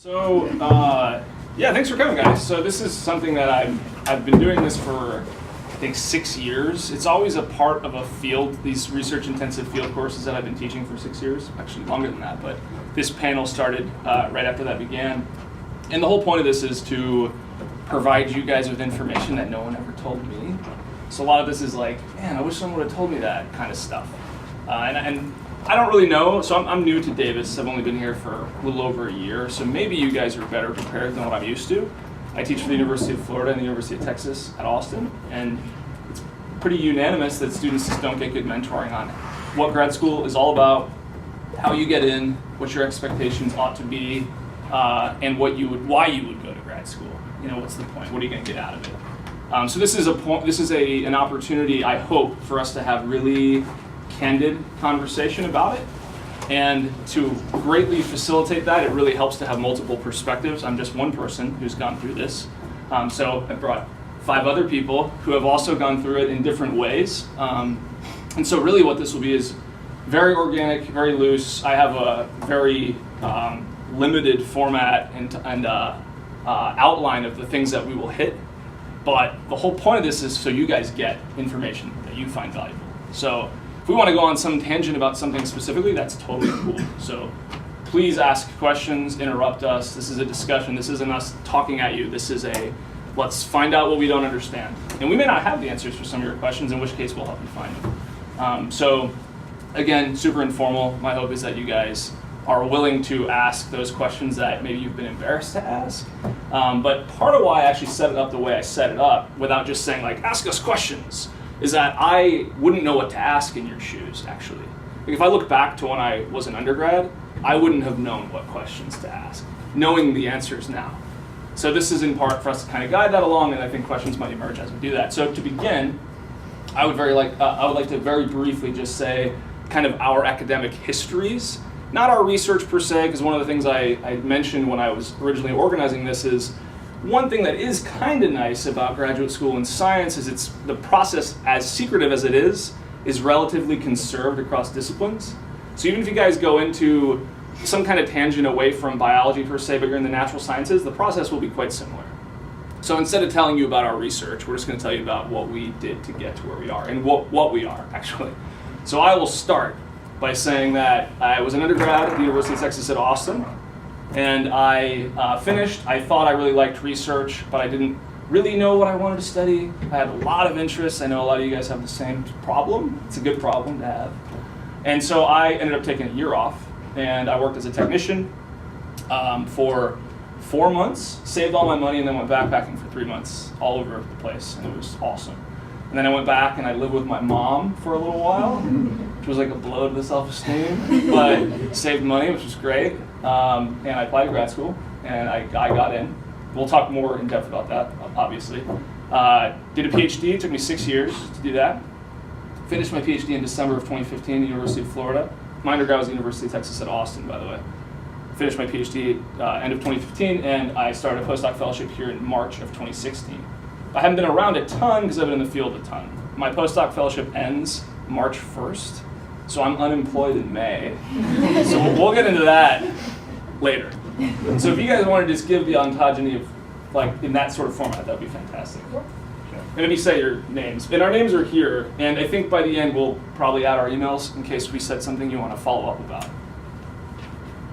So, yeah, thanks for coming, guys. So this is something that I've been doing this for, I think, 6 years. It's always a part of a field, these research-intensive field courses that I've been teaching for 6 years, actually longer than that, but this panel started right after that began. And the whole point of this is to provide you guys with information that no one ever told me. So a lot of this is like, man, I wish someone would have told me that kind of stuff. And I don't really know, so I'm new to Davis. I've only been here for a little over a year, so maybe you guys are better prepared than what I'm used to. I teach for the University of Florida and the University of Texas at Austin, and it's pretty unanimous that students just don't get good mentoring on what grad school is all about, how you get in, what your expectations ought to be, and why you would go to grad school. You know, what's the point? What are you going to get out of it? So this is an opportunity, I hope, for us to have really candid conversation about it, and to greatly facilitate that, it really helps to have multiple perspectives. I'm just one person who's gone through this, so I brought 5 other people who have also gone through it in different ways, and so really what this will be is very organic, very loose. I have a very limited format and outline of the things that we will hit, but the whole point of this is so you guys get information that you find valuable. So if we want to go on some tangent about something specifically, that's totally cool. So please ask questions, interrupt us. This is a discussion. This isn't us talking at you. This is let's find out what we don't understand. And we may not have the answers for some of your questions, in which case we'll help you find them. So again, super informal. My hope is that you guys are willing to ask those questions that maybe you've been embarrassed to ask. But part of why I actually set it up the way I set it up, without just saying like, ask us questions, is that I wouldn't know what to ask in your shoes, actually. Like if I look back to when I was an undergrad, I wouldn't have known what questions to ask, knowing the answers now. So this is in part for us to kind of guide that along, and I think questions might emerge as we do that. So to begin, I would like to very briefly just say kind of our academic histories, not our research per se, because one of the things I mentioned when I was originally organizing this is, one thing that is kind of nice about graduate school in science is the process, as secretive as it is relatively conserved across disciplines. So even if you guys go into some kind of tangent away from biology per se, but you're in the natural sciences, the process will be quite similar. So instead of telling you about our research, we're just going to tell you about what we did to get to where we are, and what we are, actually. So I will start by saying that I was an undergrad at the University of Texas at Austin, and I finished. I thought I really liked research, but I didn't really know what I wanted to study. I had a lot of interests. I know a lot of you guys have the same problem. It's a good problem to have. And so I ended up taking a year off, and I worked as a technician for 4 months, saved all my money, and then went backpacking for 3 months all over the place, and it was awesome. And then I went back and I lived with my mom for a little while, which was like a blow to the self-esteem, but saved money, which was great. And I applied to grad school, and I got in. We'll talk more in depth about that, obviously. Did a PhD, it took me 6 years to do that. Finished my PhD in December of 2015 at the University of Florida. My undergrad was the University of Texas at Austin, by the way. Finished my PhD end of 2015, and I started a postdoc fellowship here in March of 2016. I haven't been around a ton because I've been in the field a ton. My postdoc fellowship ends March 1st, so I'm unemployed in May. So we'll get into that later. So if you guys want to just give the ontogeny of, like, in that sort of format, that would be fantastic. And maybe say your names. And our names are here, and I think by the end we'll probably add our emails in case we said something you want to follow up about.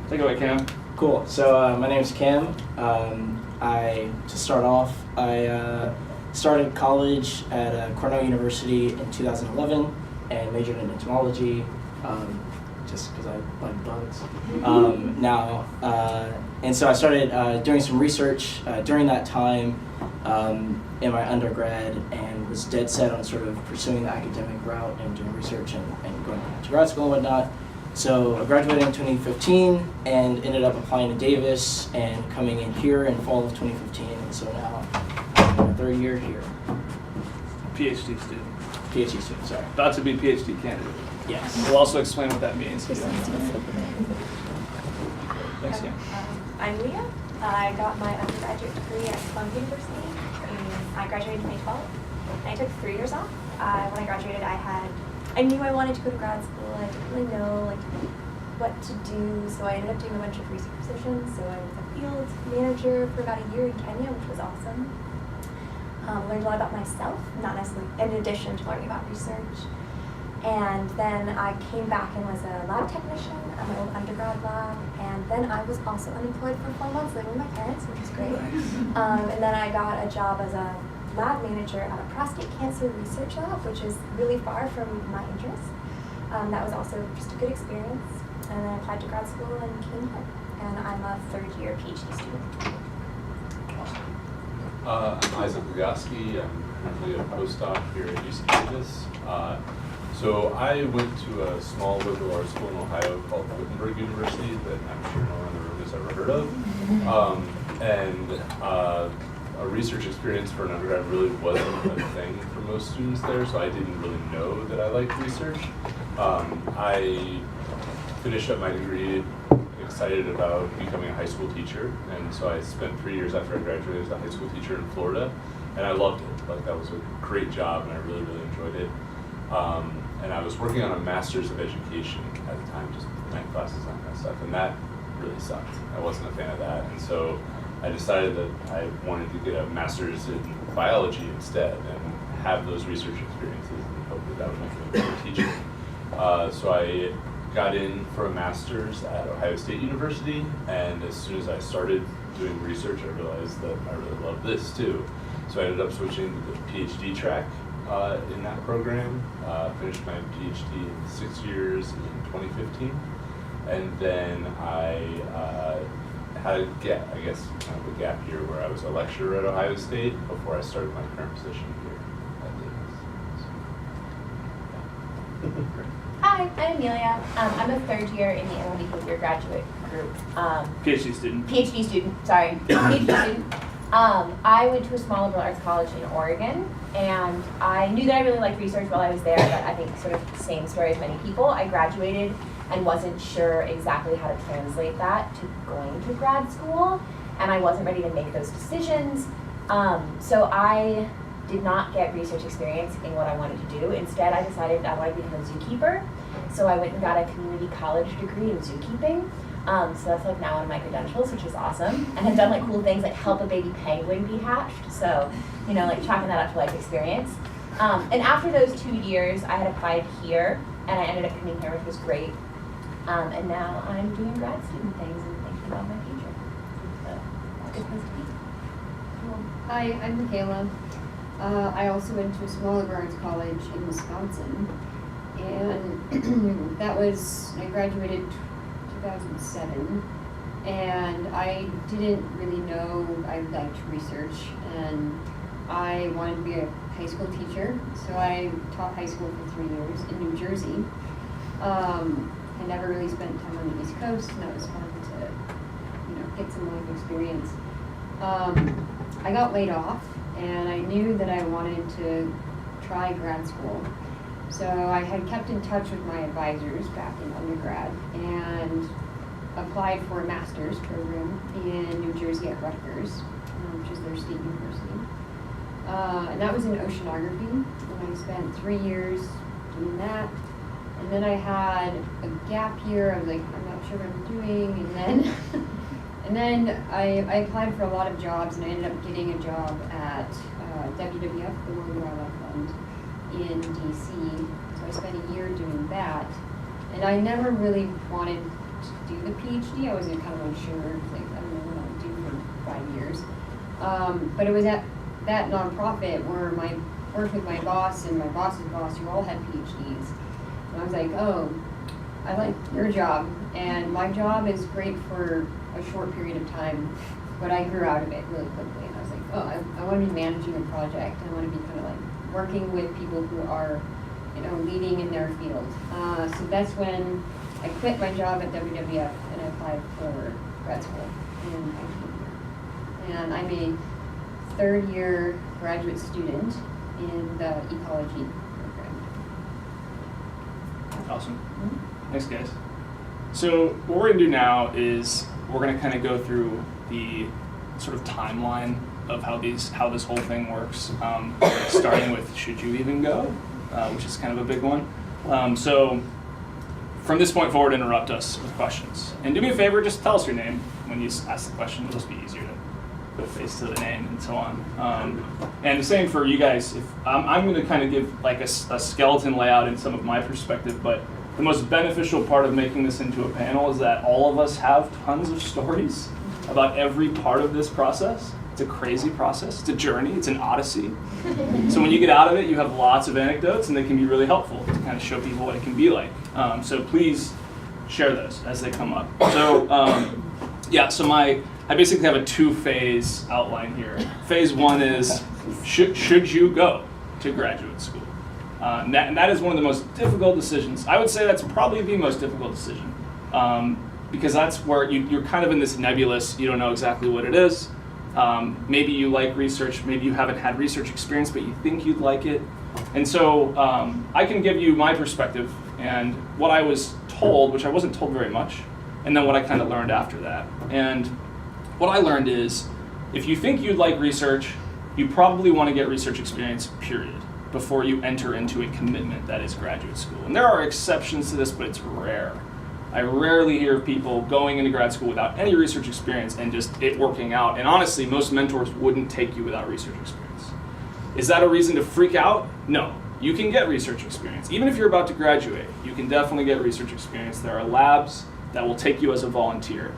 Take it away, Cam. Cool. So my name is Cam. To start off, I started college at Cornell University in 2011 and majored in entomology, just because I like bugs. And so I started doing some research during that time in my undergrad, and was dead set on sort of pursuing the academic route and doing research and going to grad school and whatnot. So I graduated in 2015 and ended up applying to Davis and coming in here in fall of 2015. And so now I'm in my 3rd year here. PhD student. PhD student, sorry. About to be PhD candidate. Yes. We'll also explain what that means. Thanks, Cam. I'm Leah. I got my undergraduate degree at Columbia University, and I graduated in 2012. And I took 3 years off. When I graduated, I knew I wanted to go to grad school. I didn't really know what to do, so I ended up doing a bunch of research positions. So I was a field major for about a year in Kenya, which was awesome. Learned a lot about myself, not necessarily in addition to learning about research. And then I came back and was a lab technician at my old undergrad lab. And then I was also unemployed for 4 months living with my parents, which was great. And then I got a job as a lab manager at a prostate cancer research lab, which is really far from my interest. That was also just a good experience. And then I applied to grad school and came here. And I'm a third-year PhD student. I'm Isaac Legoski. I'm currently a postdoc here at UC Davis. So I went to a small liberal arts school in Ohio called Wittenberg University that I'm sure no one in the room has ever heard of. A research experience for an undergrad really wasn't a thing for most students there, so I didn't really know that I liked research. I finished up my degree excited about becoming a high school teacher, and so I spent 3 years after I graduated as a high school teacher in Florida, and I loved it. Like, that was a great job, and I really, really enjoyed it. And I was working on a master's of education at the time, just night classes and that kind of stuff, and that really sucked. I wasn't a fan of that, and so I decided that I wanted to get a master's in biology instead and have those research experiences and hope that that would make me a better teacher. So I got in for a master's at Ohio State University, and as soon as I started doing research, I realized that I really loved this too. So I ended up switching to the PhD track in that program. Finished my PhD in 6 years in 2015, and then I had a gap, I guess, kind of a gap year where I was a lecturer at Ohio State before I started my current position here at Davis. So, Hi, I'm Mikaela. I'm a third year in the animal behavior graduate group. PhD student. PhD student, sorry. PhD student. I went to a small liberal arts college in Oregon, and I knew that I really liked research while I was there, but I think sort of same story as many people. I graduated and wasn't sure exactly how to translate that to going to grad school, and I wasn't ready to make those decisions. So I did not get research experience in what I wanted to do. Instead, I decided I wanted to become a zookeeper. So I went and got a community college degree in zookeeping. So that's like now on my credentials, which is awesome. And I've done like cool things like help a baby penguin be hatched. So, you know, like chalking that up to life experience. And after those 2 years, I had applied here, and I ended up coming here, which was great. And now I'm doing grad student things and thinking about my future. So that's a good place to be. Hi, I'm Mikaela. I also went to a small liberal arts college in Wisconsin, and that was, I graduated 2007, and I didn't really know I liked research, and I wanted to be a high school teacher, so I taught high school for 3 years in New Jersey. I never really spent time on the East Coast, and that was fun to, get some life experience. I got laid off, and I knew that I wanted to try grad school. So I had kept in touch with my advisors back in undergrad and applied for a master's program in New Jersey at Rutgers, which is their state university. And that was in oceanography, and I spent 3 years doing that. And then I had a gap year. I was like, I'm not sure what I'm doing. And then I applied for a lot of jobs, and I ended up getting a job at WWF, the World Wildlife Fund, in DC. So I spent a year doing that. And I never really wanted to do the PhD. I was kind of unsure, like, I don't know what I'll do for 5 years. But it was at that nonprofit where I worked with my boss and my boss's boss, who all had PhDs. And I was like, oh, I like your job, and my job is great for a short period of time, but I grew out of it really quickly, and I was like, oh, I want to be managing a project. I want to be kind of like working with people who are, leading in their field. So that's when I quit my job at WWF and I applied for grad school, and I came here. And I'm a third-year graduate student in the ecology program. Awesome. Mm-hmm. Thanks, guys. So what we're going to do now is we're going to kind of go through the sort of timeline of how this whole thing works, starting with should you even go, which is kind of a big one. So from this point forward, interrupt us with questions. And do me a favor, just tell us your name when you ask the question. It'll just be easier to put a face to the name and so on. And the same for you guys. If I'm going to kind of give like a skeleton layout in some of my perspective, but the most beneficial part of making this into a panel is that all of us have tons of stories about every part of this process. It's a crazy process. It's a journey. It's an odyssey. So when you get out of it, you have lots of anecdotes, and they can be really helpful to kind of show people what it can be like. So please share those as they come up. So yeah, so I basically have a 2-phase outline here. Phase 1 is should you go to graduate school? And that is one of the most difficult decisions. I would say that's probably the most difficult decision because that's where you're kind of in this nebulous, you don't know exactly what it is. Maybe you like research, maybe you haven't had research experience, but you think you'd like it. And so I can give you my perspective and what I was told, which I wasn't told very much, and then what I kind of learned after that. And what I learned is if you think you'd like research, you probably want to get research experience, period, before you enter into a commitment that is graduate school. And there are exceptions to this, but it's rare. I rarely hear of people going into grad school without any research experience and just it working out. And honestly, most mentors wouldn't take you without research experience. Is that a reason to freak out? No. You can get research experience. Even if you're about to graduate, you can definitely get research experience. There are labs that will take you as a volunteer.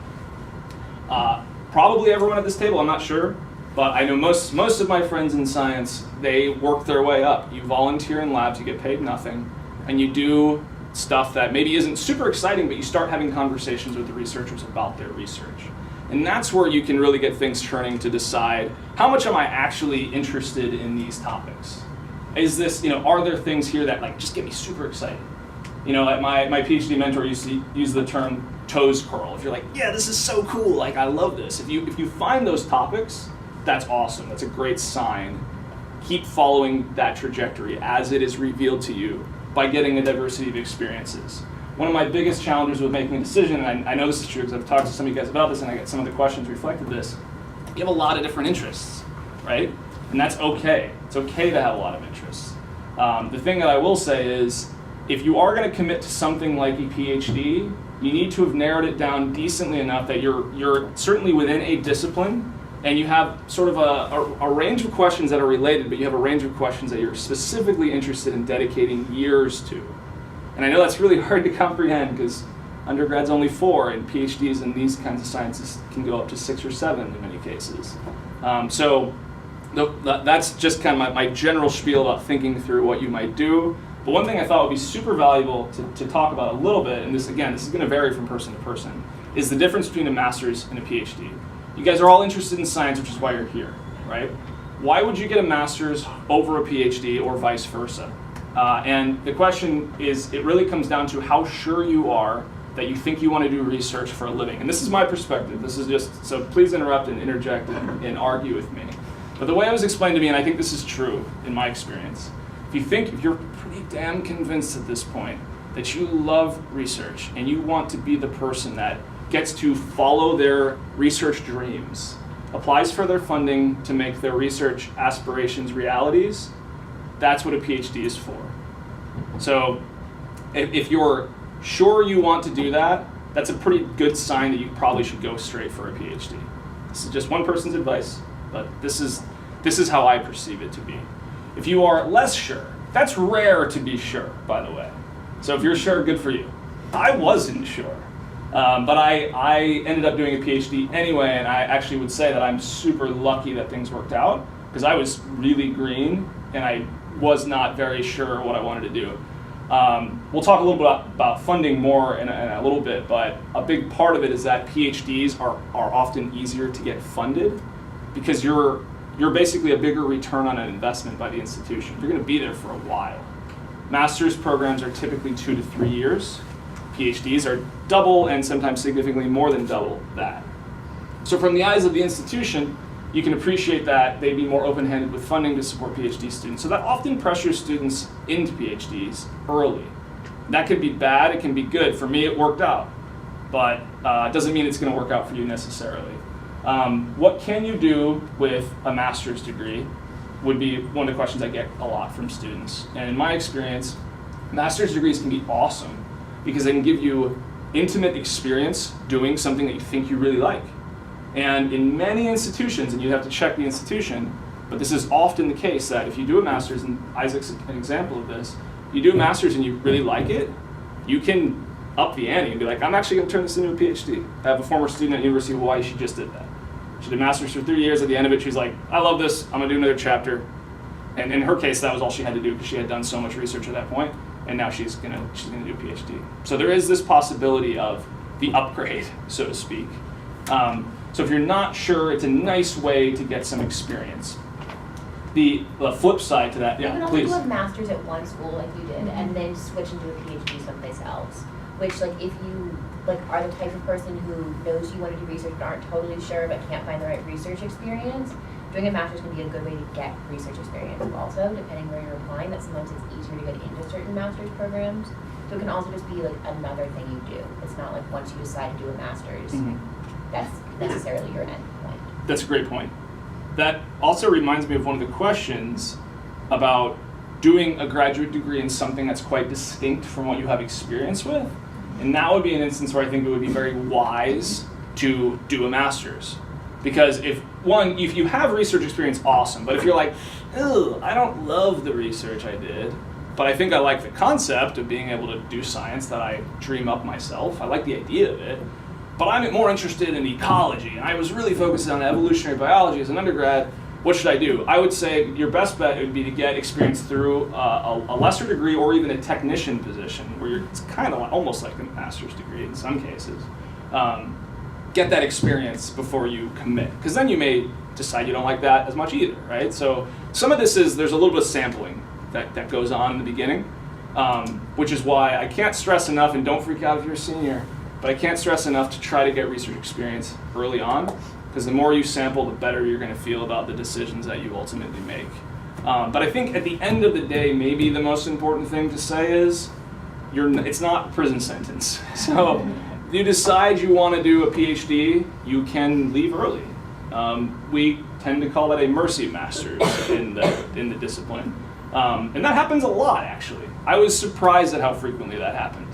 Probably everyone at this table, I'm not sure, but I know most of my friends in science, they work their way up. You volunteer in labs, you get paid nothing, and you do stuff that maybe isn't super exciting, but you start having conversations with the researchers about their research. And that's where you can really get things churning to decide, how much am I actually interested in these topics? Is this, are there things here that like just get me super excited? Like my PhD mentor used to use the term toes curl. If you're like, yeah, this is so cool, like I love this. If you find those topics, that's awesome. That's a great sign. Keep following that trajectory as it is revealed to you by getting a diversity of experiences. One of my biggest challenges with making a decision, and I know this is true because I've talked to some of you guys about this and I get some of the questions reflected this, you have a lot of different interests, right? And that's okay. It's okay to have a lot of interests. The thing that I will say is, if you are going to commit to something like a PhD, you need to have narrowed it down decently enough that you're certainly within a discipline and you have sort of a range of questions that are related, but you have a range of questions that you're specifically interested in dedicating years to. And I know that's really hard to comprehend because undergrad's only 4 and PhDs in these kinds of sciences can go up to 6 or 7 in many cases. So that's just kind of my general spiel about thinking through what you might do. But one thing I thought would be super valuable to talk about a little bit, and this is going to vary from person to person, is the difference between a master's and a PhD. You guys are all interested in science, which is why you're here, right? Why would you get a master's over a PhD or vice versa? And the question is, it really comes down to how sure you are that you think you want to do research for a living. And this is my perspective. This is just, so please interrupt and interject and argue with me. But the way it was explained to me, and I think this is true in my experience, if you're pretty damn convinced at this point that you love research and you want to be the person that gets to follow their research dreams, applies for their funding to make their research aspirations realities, that's what a PhD is for. So if you're sure you want to do that, that's a pretty good sign that you probably should go straight for a PhD. This is just one person's advice, but this is how I perceive it to be. If you are less sure, that's rare to be sure, by the way. So if you're sure, good for you. I wasn't sure, but I ended up doing a PhD anyway, and I actually would say that I'm super lucky that things worked out, because I was really green, and I was not very sure what I wanted to do. We'll talk a little bit about funding more in a little bit, but a big part of it is that PhDs are often easier to get funded, because you're basically a bigger return on an investment by the institution. You're going to be there for a while. Master's programs are typically 2 to 3 years. PhDs are double and sometimes significantly more than double that. So from the eyes of the institution, you can appreciate that they'd be more open-handed with funding to support PhD students. So that often pressures students into PhDs early. That could be bad, it can be good. For me, it worked out, but it doesn't mean it's going to work out for you necessarily. What can you do with a master's degree would be one of the questions I get a lot from students. And in my experience, master's degrees can be awesome because they can give you intimate experience doing something that you think you really like. And in many institutions, and you have to check the institution, but this is often the case that if you do a master's, and Isaac's an example of this, you do a master's and you really like it, you can up the ante and be like, I'm actually going to turn this into a PhD. I have a former student at University of Hawaii, she just did that. She did a master's for 3 years. At the end of it, she's like, I love this, I'm going to do another chapter. And in her case, that was all she had to do because she had done so much research at that point, and now she's gonna do a PhD. So there is this possibility of the upgrade, so to speak. So if you're not sure, it's a nice way to get some experience. The flip side to that, You can yeah, also please. do a master's at one school like you did, and then switch into a PhD someplace else. Which, like, if you are the type of person who knows you want to do research but aren't totally sure but can't find the right research experience, doing a master's can be a good way to get research experience also, depending where you're applying. That sometimes it's easier to get into certain master's programs. So it can also just be like another thing you do. It's not like once you decide to do a master's, that's necessarily your end point. That's a great point. That also reminds me of one of the questions about doing a graduate degree in something that's quite distinct from what you have experience with. And that would be an instance where I think it would be very wise to do a master's. Because if you have research experience, awesome. But if you're like, ugh, I don't love the research I did, but I think I like the concept of being able to do science that I dream up myself. I like the idea of it. But I'm more interested in ecology, and I was really focused on evolutionary biology as an undergrad. What should I do? I would say your best bet would be to get experience through a lesser degree or even a technician position, where it's kind of almost like a master's degree in some cases. Get that experience before you commit, because then you may decide you don't like that as much either, right? So some of this there's a little bit of sampling that goes on in the beginning, which is why I can't stress enough, and don't freak out if you're a senior, but I can't stress enough to try to get research experience early on, because the more you sample, the better you're going to feel about the decisions that you ultimately make. But I think at the end of the day, maybe the most important thing to say is it's not a prison sentence. So if you decide you want to do a PhD, you can leave early. We tend to call that a mercy master's in the discipline. And that happens a lot, actually. I was surprised at how frequently that happened.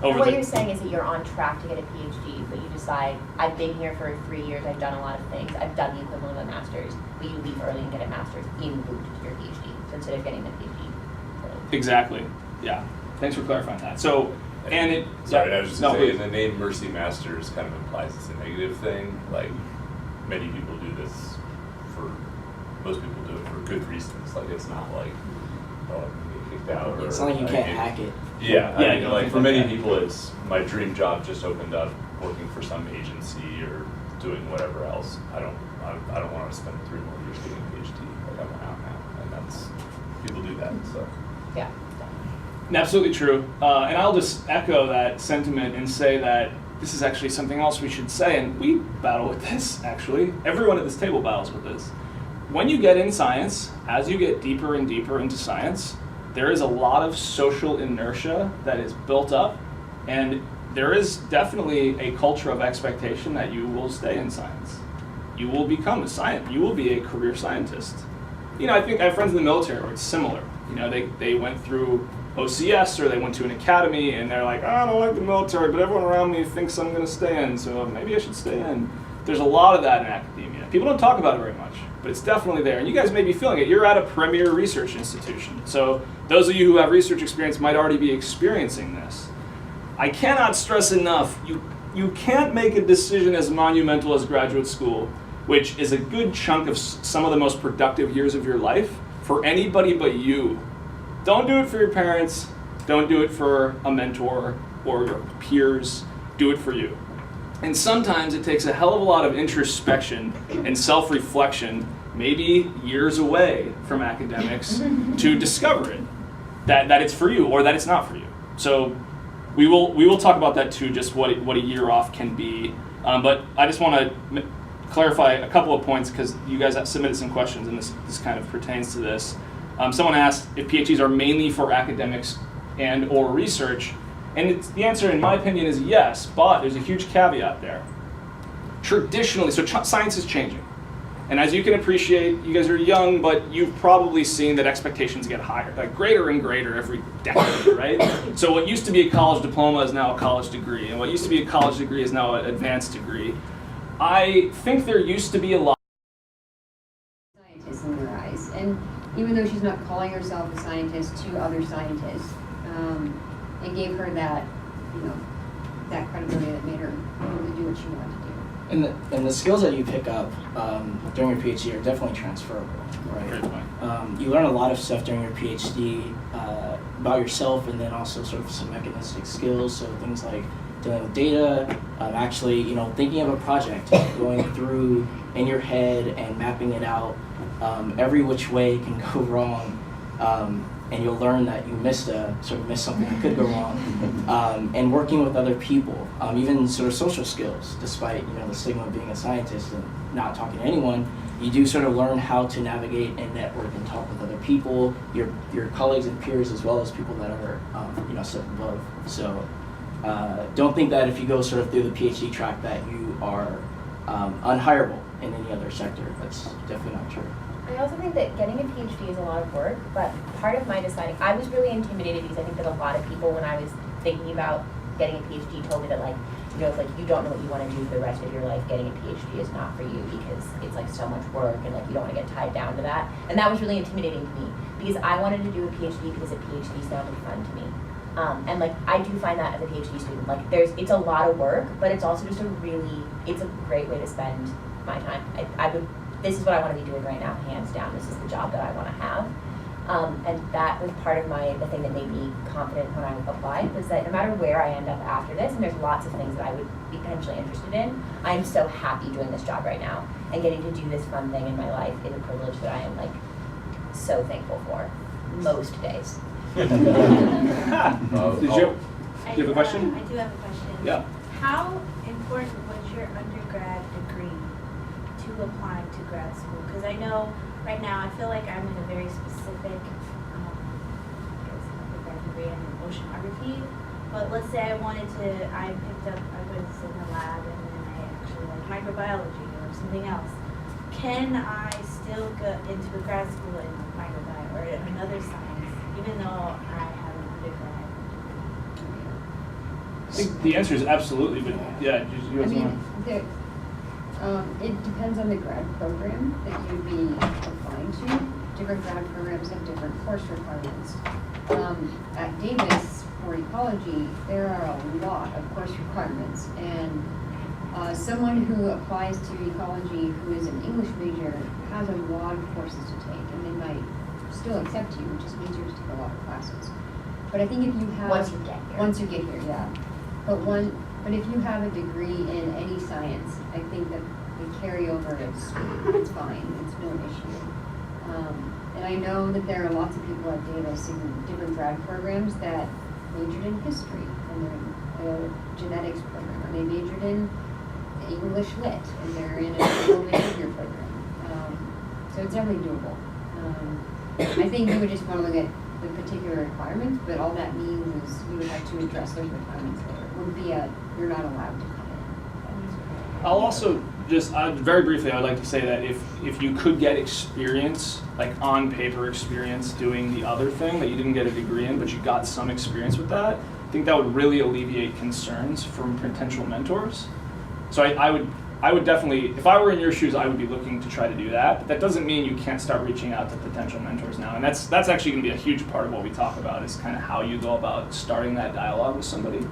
And what you're saying is that you're on track to get a PhD, but you decide, I've been here for 3 years, I've done a lot of things, I've done the equivalent of a master's, but you leave early and get a master's in route to your PhD, so instead of getting the PhD. Exactly, yeah. Thanks for clarifying that. So, and it... Sorry, yeah, I was just no, going to say, please. the name Mercy Masters kind of implies it's a negative thing. Like, many people do this most people do it for good reasons. Like, it's not like, oh, I'm going to get kicked out. Or, It's not like you can't hack it. Yeah, Yeah, I mean, you like don't for think many that. people, it's my dream job just opened up working for some agency or doing whatever else. I don't want to spend 3 more years getting a PhD. Like I'm out now, and that's people do that. So Yeah. Absolutely true. And I'll just echo that sentiment and say that this is actually something else we should say, and we battle with this, actually. Everyone at this table battles with this. When you get in science, as you get deeper and deeper into science, there is a lot of social inertia that is built up, and there is definitely a culture of expectation that you will stay in science. You will become a scientist. You will be a career scientist. You know, I think I have friends in the military where it's similar. You know, they went through OCS or they went to an academy and they're like, oh, I don't like the military, but everyone around me thinks I'm going to stay in, so maybe I should stay in. There's a lot of that in academia. People don't talk about it very much, but it's definitely there. And you guys may be feeling it. You're at a premier research institution. So those of you who have research experience might already be experiencing this. I cannot stress enough, you can't make a decision as monumental as graduate school, which is a good chunk of some of the most productive years of your life, for anybody but you. Don't do it for your parents. Don't do it for a mentor or your peers. Do it for you. And sometimes it takes a hell of a lot of introspection and self-reflection, maybe years away from academics, to discover it, that it's for you or that it's not for you. So we will talk about that too, just what a year off can be. But I just want to clarify a couple of points because you guys have submitted some questions and this kind of pertains to this. Someone asked if PhDs are mainly for academics and or research. And the answer, in my opinion, is yes, but there's a huge caveat there. Traditionally, so science is changing. And as you can appreciate, you guys are young, but you've probably seen that expectations get higher, like greater and greater every decade, right? So what used to be a college diploma is now a college degree, and what used to be a college degree is now an advanced degree. I think there used to be a lot. Scientists in their eyes, and even though she's not calling herself a scientist to other scientists, it gave her that, that credibility that made her able to do what she wanted to do. And the skills that you pick up during your PhD are definitely transferable, right? Great point. You learn a lot of stuff during your PhD about yourself, and then also sort of some mechanistic skills. So things like dealing with data, actually, thinking of a project, going through in your head and mapping it out. Every which way can go wrong, and you'll learn that you missed something that could go wrong. And working with other people, even sort of social skills, despite the stigma of being a scientist and not talking to anyone, you do sort of learn how to navigate and network and talk with other people, your colleagues and peers, as well as people that are step above. So don't think that if you go sort of through the PhD track that you are unhireable in any other sector. That's definitely not true. I also think that getting a PhD is a lot of work, but part of my deciding, I was really intimidated because I think that a lot of people, when I was thinking about getting a PhD, told me that if you don't know what you want to do for the rest of your life, getting a PhD is not for you because it's like so much work and you don't want to get tied down to that. And that was really intimidating to me because I wanted to do a PhD because a PhD sounded fun to me. And I do find that as a PhD student, it's a lot of work, but it's also just it's a great way to spend my time. This is what I want to be doing right now, hands down. This is the job that I want to have. And that was part of the thing that made me confident when I applied, was that no matter where I end up after this, and there's lots of things that I would be potentially interested in, I'm so happy doing this job right now. And getting to do this fun thing in my life is a privilege that I am so thankful for most days. Did you have a question? I do have a question. Yeah. How important was your undergrad degree to applying to grad school? Because I know right now I feel like I'm in a very specific undergrad degree in oceanography. But let's say I was in the lab and then I actually like microbiology or something else. Can I still go into a grad school in microbiology or another science, even though I have an undergrad? I think the answer is absolutely, but yeah, you guys want It depends on the grad program that you'd be applying to. Different grad programs have different course requirements. At Davis, for ecology, there are a lot of course requirements, and someone who applies to ecology who is an English major has a lot of courses to take, and they might still accept you, which just means you have to take a lot of classes. But I think if you have Once you get here, yeah. But if you have a degree in any science, I think that the carryover it's fine. It's no issue. And I know that there are lots of people at Davis in different grad programs that majored in history, and they're in a genetics program, or they majored in English lit, and they're in a critical behavior program. So it's definitely doable. I think you would just want to look at the particular requirements, but all that means is you would have to address those requirements later. It wouldn't be you're not allowed to come in. I'll also just very briefly, I would like to say that if you could get experience, on paper experience doing the other thing that you didn't get a degree in, but you got some experience with that, I think that would really alleviate concerns from potential mentors. So I would definitely, if I were in your shoes, I would be looking to try to do that. But that doesn't mean you can't start reaching out to potential mentors now. And that's actually going to be a huge part of what we talk about, is kind of how you go about starting that dialogue with somebody.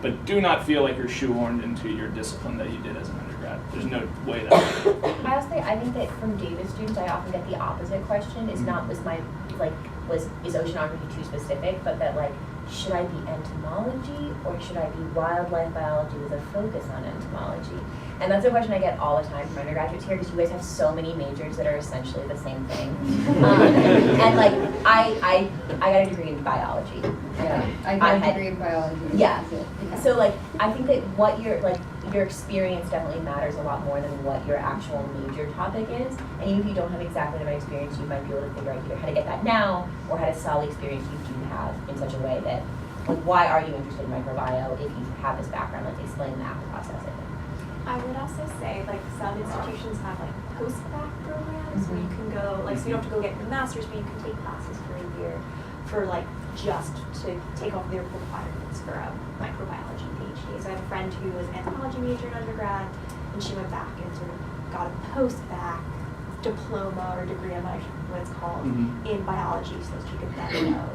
But do not feel like you're shoehorned into your discipline that you did as an undergrad. There's no way that. I think that from Davis students, I often get the opposite question. Is oceanography too specific? But that should I be entomology or should I be wildlife biology with a focus on entomology? And that's a question I get all the time from undergraduates here, because you guys have so many majors that are essentially the same thing. I got a degree in biology. I got a degree in biology. Yeah. So I think that what your experience definitely matters a lot more than what your actual major topic is. And even if you don't have exactly the right experience, you might be able to figure out either how to get that now or how to sell the experience you do have in such a way that, why are you interested in microbiome if you have this background? Explain that process, I think. I would also say, some institutions have, post-bac programs where you can go, so you don't have to go get your master's, but you can take classes for a year for, just to take off their requirements for a microbiology PhD. So I have a friend who was an anthropology major in undergrad, and she went back and sort of got a post-bac diploma or degree, I'm not sure what it's called, in biology, so that she could then go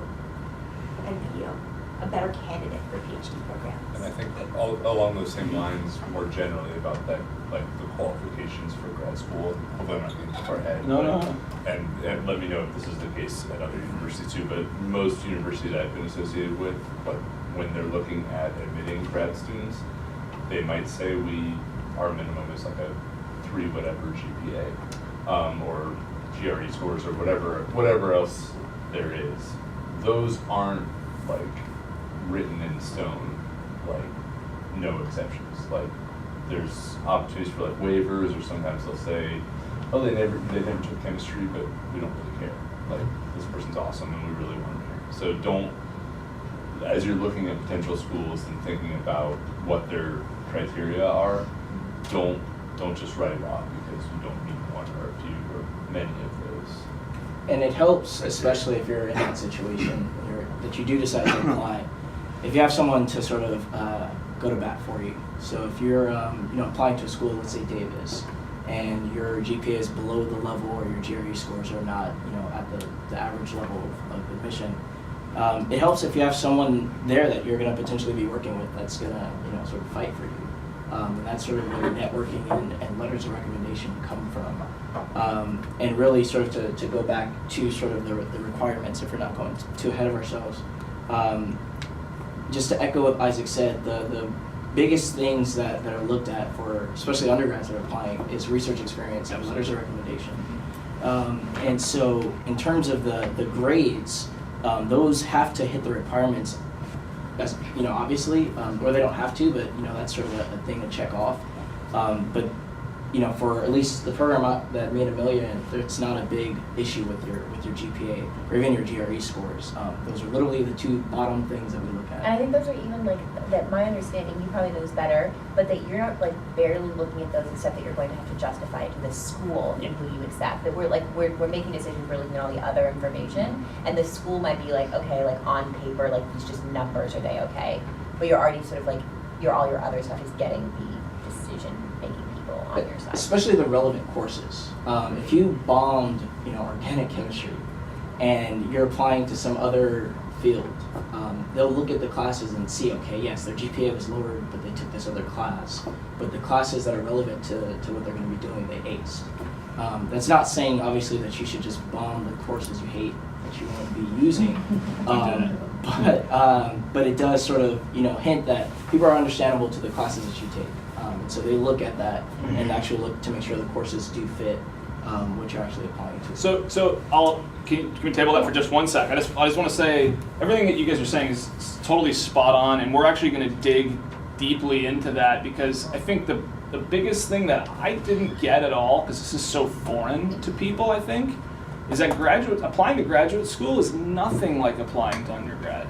and be a better candidate for PhD programs. And I think along those same lines, more generally about that, like the qualifications for grad school. Hopefully, I'm not getting too far ahead. No. And let me know if this is the case at other universities too. But most universities I've been associated with, like when they're looking at admitting grad students, they might say our minimum is like a 3 whatever GPA, or GRE scores or whatever else there is. Those aren't like written in stone, like no exceptions. Like there's opportunities for like waivers, or sometimes they'll say, oh, they never took chemistry, but we don't really care. Like this person's awesome and we really want them here. So don't, as you're looking at potential schools and thinking about what their criteria are, don't just write it off because you don't meet one or a few or many of those. And it helps, especially if you're in that situation that you do decide to apply. If you have someone to sort of go to bat for you. So if you're applying to a school, let's say Davis, and your GPA is below the level, or your GRE scores are not at the average level of admission, it helps if you have someone there that you're going to potentially be working with that's going to sort of fight for you. And that's sort of where networking and letters of recommendation come from. And really sort of to go back to sort of the requirements, if we're not going too ahead of ourselves. Just to echo what Isaac said, the biggest things that are looked at for especially undergrads that are applying is research experience and letters of recommendation. And so in terms of the grades, those have to hit the requirements, as obviously, or they don't have to, but that's sort of a thing to check off. But for at least the program that me and Amelia in, it's not a big issue with your GPA or even your GRE scores. Those are literally the 2 bottom things that we look at. And I think those are even that my understanding, you probably know this better, but that you're not barely looking at those except that you're going to have to justify it to the school and who you accept. That we're making decisions, we're looking at all the other information, and the school might be like, okay, like on paper, like these just numbers, are they okay? But you're already sort of like, all your other stuff is getting the decision making people on your side. Especially the relevant courses. If you bombed, organic chemistry, and you're applying to some other field, they'll look at the classes and see, okay, yes, their GPA was lowered, but they took this other class. But the classes that are relevant to what they're going to be doing, they aced. That's not saying, obviously, that you should just bomb the courses you hate that you won't be using. But it does sort of, hint that people are understandable to the classes that you take. So they look at that and actually look to make sure the courses do fit what you're actually applying to. So can we table that for just 1 sec? I just want to say everything that you guys are saying is totally spot on, and we're actually going to dig deeply into that, because I think the biggest thing that I didn't get at all, because this is so foreign to people, I think, is that applying to graduate school is nothing like applying to undergrad.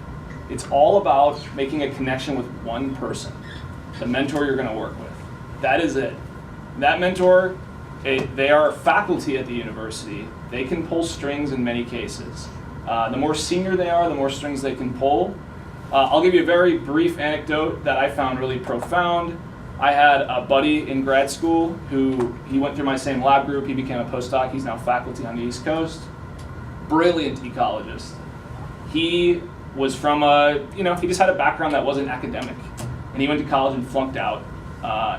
It's all about making a connection with one person, the mentor you're going to work with. That is it. That mentor, they are faculty at the university. They can pull strings in many cases. The more senior they are, the more strings they can pull. I'll give you a very brief anecdote that I found really profound. I had a buddy in grad school he went through my same lab group. He became a postdoc. He's now faculty on the East Coast. Brilliant ecologist. He was from he just had a background that wasn't academic. And he went to college and flunked out.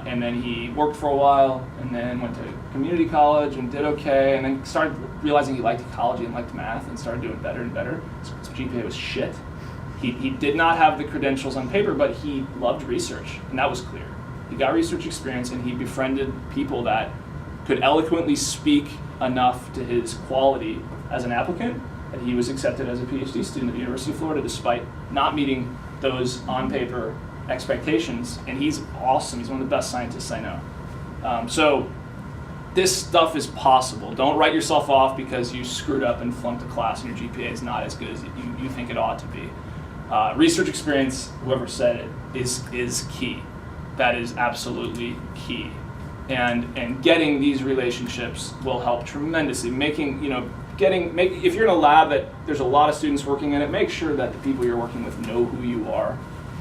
And then he worked for a while, and then went to community college and did okay, and then started realizing he liked ecology and liked math, and started doing better and better. His GPA was shit. He did not have the credentials on paper, but he loved research, and that was clear. He got research experience, and he befriended people that could eloquently speak enough to his quality as an applicant that he was accepted as a PhD student at the University of Florida despite not meeting those on paper expectations, and he's awesome. He's one of the best scientists I know. So this stuff is possible. Don't write yourself off because you screwed up and flunked a class and your GPA is not as good as you think it ought to be. Research experience, whoever said it, is key. That is absolutely key. And getting these relationships will help tremendously. If you're in a lab that there's a lot of students working in it, make sure that the people you're working with know who you are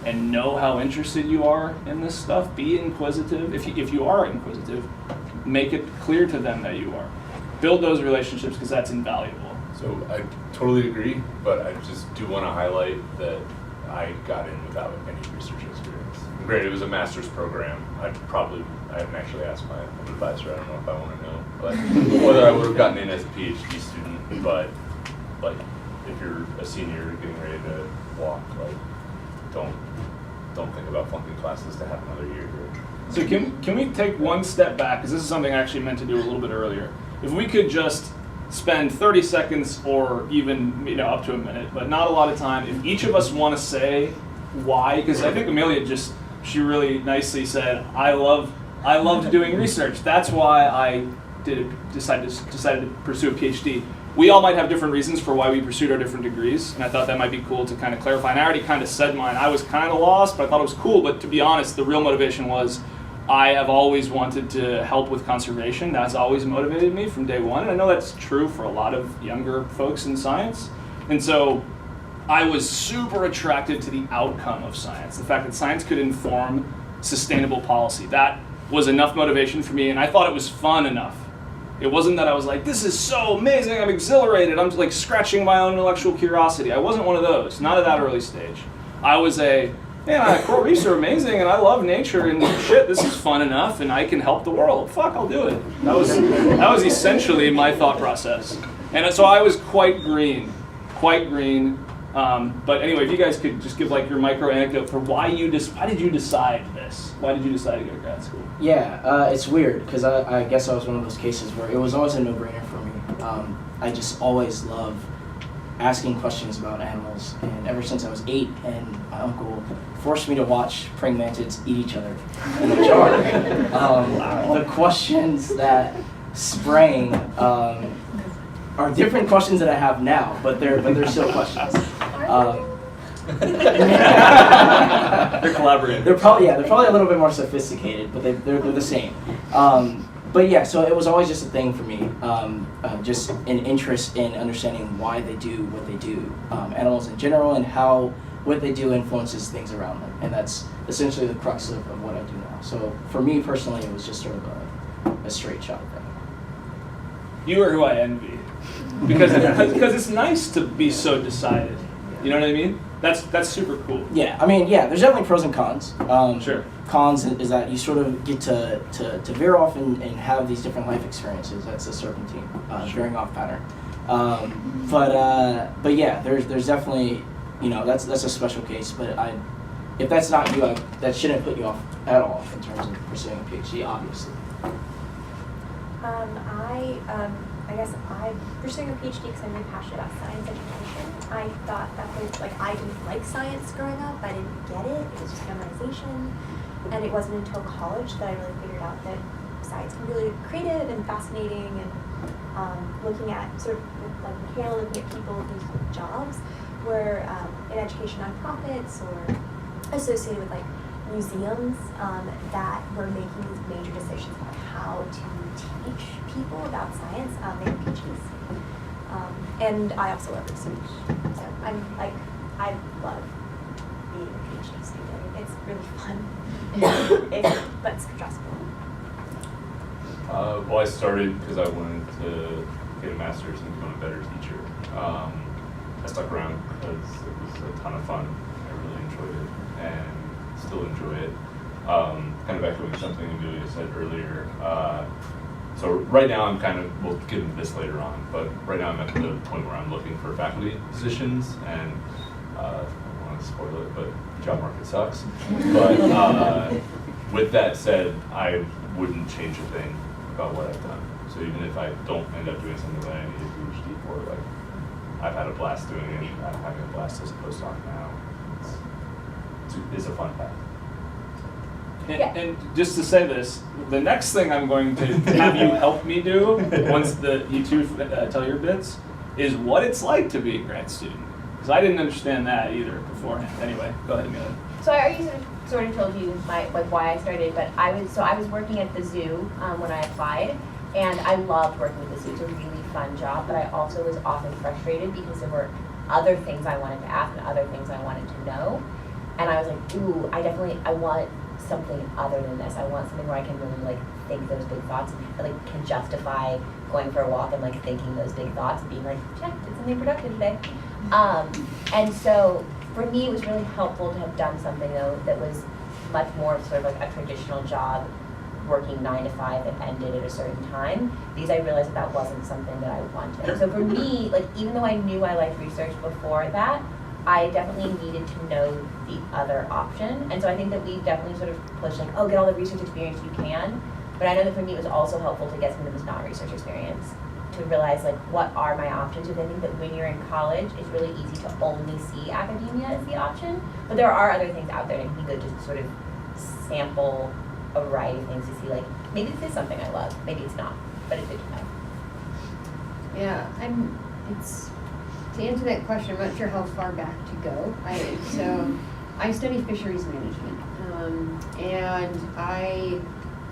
and know how interested you are in this stuff. Be inquisitive. If you are inquisitive, make it clear to them that you are. Build those relationships because that's invaluable. So I totally agree, but I just do want to highlight that I got in without any research experience. Granted, it was a master's program. I haven't actually asked my advisor, I don't know if I want to know, but whether I would have gotten in as a PhD student, but like if you're a senior getting ready to walk, like don't think about flunking classes to have another year here. So can we take one step back, because this is something I actually meant to do a little bit earlier. If we could just spend 30 seconds or even up to a minute, but not a lot of time, if each of us want to say why, because I think Amelia she really nicely said, I loved doing research. That's why I decided to pursue a PhD. We all might have different reasons for why we pursued our different degrees, and I thought that might be cool to kind of clarify. And I already kind of said mine. I was kind of lost, but I thought it was cool. But to be honest, the real motivation was I have always wanted to help with conservation. That's always motivated me from day one. And I know that's true for a lot of younger folks in science. And so I was super attracted to the outcome of science, the fact that science could inform sustainable policy. That was enough motivation for me, and I thought it was fun enough. It wasn't that I was like, this is so amazing, I'm exhilarated, I'm like scratching my own intellectual curiosity. I wasn't one of those, not at that early stage. I was coral reefs are amazing and I love nature and shit, this is fun enough and I can help the world. Fuck, I'll do it. That was essentially my thought process. And so I was quite green. But anyway, if you guys could just give like your micro anecdote for why did you decide this? Why did you decide to go to grad school? Yeah, it's weird because I guess I was one of those cases where it was always a no-brainer for me. I just always loved asking questions about animals, and ever since I was 8 and my uncle forced me to watch praying mantids eat each other in a jar, the questions that sprang are different questions that I have now, but they're still questions. They're collaborating. They're probably a little bit more sophisticated, but they're the same. But yeah, so it was always just a thing for me, just an interest in understanding why they do what they do, animals in general, and how what they do influences things around them, and that's essentially the crux of what I do now. So for me personally, it was just sort of a straight shot at that. You are who I envy, because it's nice to be so decided. You know what I mean? That's super cool. Yeah, I mean, yeah, there's definitely pros and cons. Sure. Cons is that you sort of get to veer off and have these different life experiences. That's a serpentine, veering off pattern. But yeah, there's definitely, that's a special case. But if that's not you, that shouldn't put you off at all in terms of pursuing a PhD, obviously. I guess I'm pursuing a PhD because I'm really passionate about science education. I thought that was, I didn't like science growing up. I didn't get it. It was just memorization. And it wasn't until college that I really figured out that science can be really creative and fascinating, and looking at sort of like Mikaela, looking at people whose jobs were in education nonprofits or associated with museums that were making these major decisions about how to teach people about science. They were PhDs. And I also love research. So I love being a PhD student. It's really fun. But it's stressful. Well, I started because I wanted to get a master's and become a better teacher. I stuck around because it was a ton of fun. I really enjoyed it and still enjoy it. Kind of echoing something Amelia said earlier. So right now I'm we'll get into this later on, but right now I'm at the point where I'm looking for faculty positions, and I don't want to spoil it, but the job market sucks. But with that said, I wouldn't change a thing about what I've done. So even if I don't end up doing something that I need a PhD for, I've had a blast doing it. I'm having a blast as a postdoc now. It's a fun path. And just to say this, the next thing I'm going to have you help me do, once you two tell your bits, is what it's like to be a grad student. Because I didn't understand that either beforehand. Anyway, go ahead, Amelia. So I already sort of told you why I started, but I was working at the zoo when I applied, and I loved working with the zoo. It's a really fun job, but I also was often frustrated because there were other things I wanted to ask and other things I wanted to know. And I was like, ooh, I want something other than this. I want something where I can really like think those big thoughts and like can justify going for a walk and like thinking those big thoughts and being like, check, did something productive today. And so for me, it was really helpful to have done something though that was much more of sort of like a traditional job, working 9 to 5 and ended at a certain time, because I realized that wasn't something that I wanted. So for me, like even though I knew I liked research before that, I definitely needed to know the other option. And so I think that we definitely sort of push like, oh, get all the research experience you can. But I know that for me it was also helpful to get something that was not research experience, to realize like what are my options. Because I think that when you're in college, it's really easy to only see academia as the option. But there are other things out there, and it can be good just to sort of sample a variety of things to see like, maybe this is something I love, maybe it's not, but it's good to know. Yeah, to answer that question, I'm not sure how far back to go. I study fisheries management, and I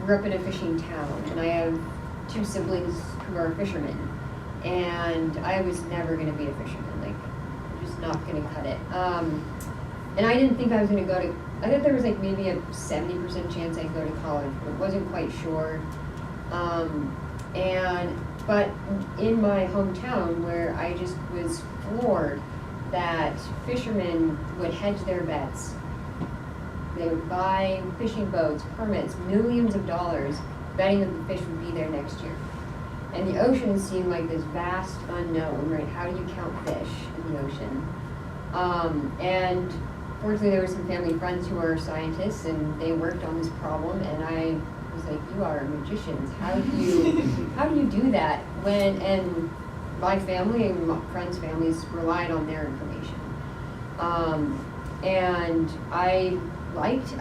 grew up in a fishing town, and I have 2 siblings who are fishermen, and I was never going to be a fisherman, like, I'm just not going to cut it. And I didn't think I was going to go to, I thought there was like maybe a 70% chance I'd go to college, but wasn't quite sure. But in my hometown, where I just was floored that fishermen would hedge their bets. They would buy fishing boats, permits, millions of dollars, betting that the fish would be there next year. And the ocean seemed like this vast unknown, right? How do you count fish in the ocean? And fortunately, there were some family friends who are scientists, and they worked on this problem, and I was like, you are magicians. How do you do that and my family and my friends' families relied on their information. And I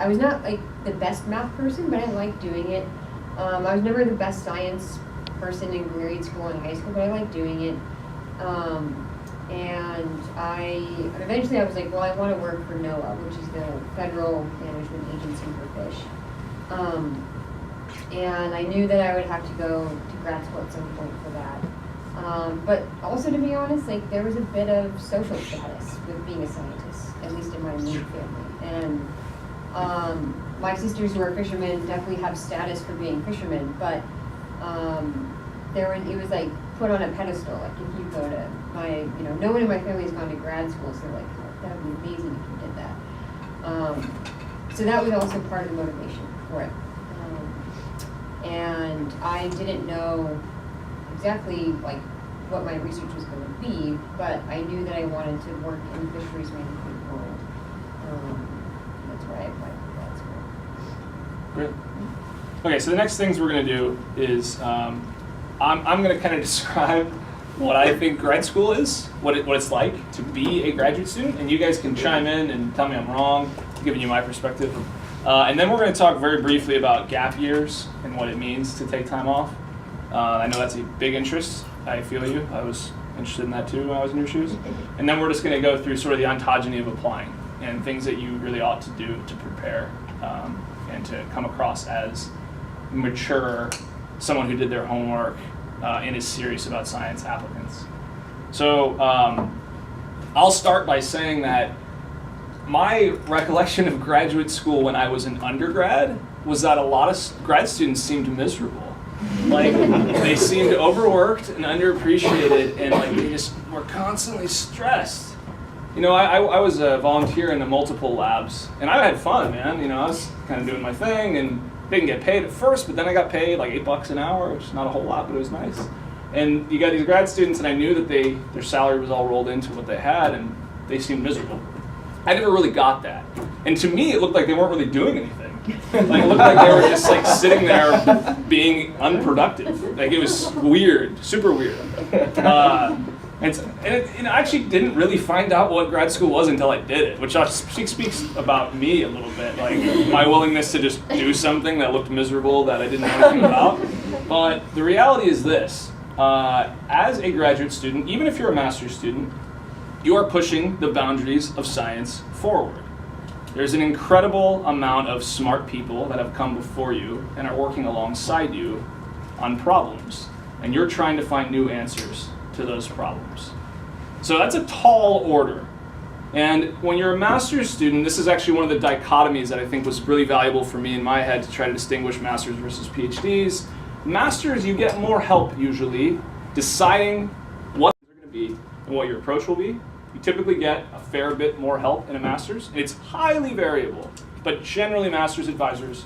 was not like the best math person, but I liked doing it. I was never the best science person in grade school and high school, but I liked doing it. And eventually I was like, well, I want to work for NOAA, which is the Federal Management Agency for Fish. And I knew that I would have to go to grad school at some point for that. But also, to be honest, like there was a bit of social status with being a scientist, at least in my immediate family. And my sisters who are fishermen definitely have status for being fishermen, but it was like put on a pedestal. Like if you go to no one in my family has gone to grad school, so they're like, oh, that would be amazing if you did that. So that was also part of the motivation for it. And I didn't know exactly like what my research was going to be, but I knew that I wanted to work in the fisheries management world. That's why I applied for grad school. Great. Okay, so the next things we're going to do is I'm going to kind of describe what I think grad school is, what it's like to be a graduate student, and you guys can chime in and tell me I'm wrong, giving you my perspective. And then we're going to talk very briefly about gap years and what it means to take time off. I know that's a big interest. I feel you. I was interested in that too when I was in your shoes. And then we're just going to go through sort of the ontogeny of applying and things that you really ought to do to prepare and to come across as mature, someone who did their homework and is serious about science applicants. So I'll start by saying that my recollection of graduate school when I was an undergrad was that a lot of grad students seemed miserable. Like they seemed overworked and underappreciated, and like they just were constantly stressed. You know, I was a volunteer in the multiple labs, and I had fun, man. You know, I was kind of doing my thing, and didn't get paid at first, but then I got paid like $8 an hour, which is not a whole lot, but it was nice. And you got these grad students, and I knew that their salary was all rolled into what they had, and they seemed miserable. I never really got that. And to me, it looked like they weren't really doing anything. Like it looked like they were just like sitting there being unproductive. Like it was weird, super weird. And I actually didn't really find out what grad school was until I did it, which speaks about me a little bit, like my willingness to just do something that looked miserable that I didn't know anything about. But the reality is this, as a graduate student, even if you're a master's student, you are pushing the boundaries of science forward. There's an incredible amount of smart people that have come before you and are working alongside you on problems, and you're trying to find new answers to those problems. So that's a tall order. And when you're a master's student, this is actually one of the dichotomies that I think was really valuable for me in my head to try to distinguish masters versus PhDs. Masters, you get more help usually deciding what they're going to be and what your approach will be. You typically get a fair bit more help in a master's, and it's highly variable. But generally, master's advisors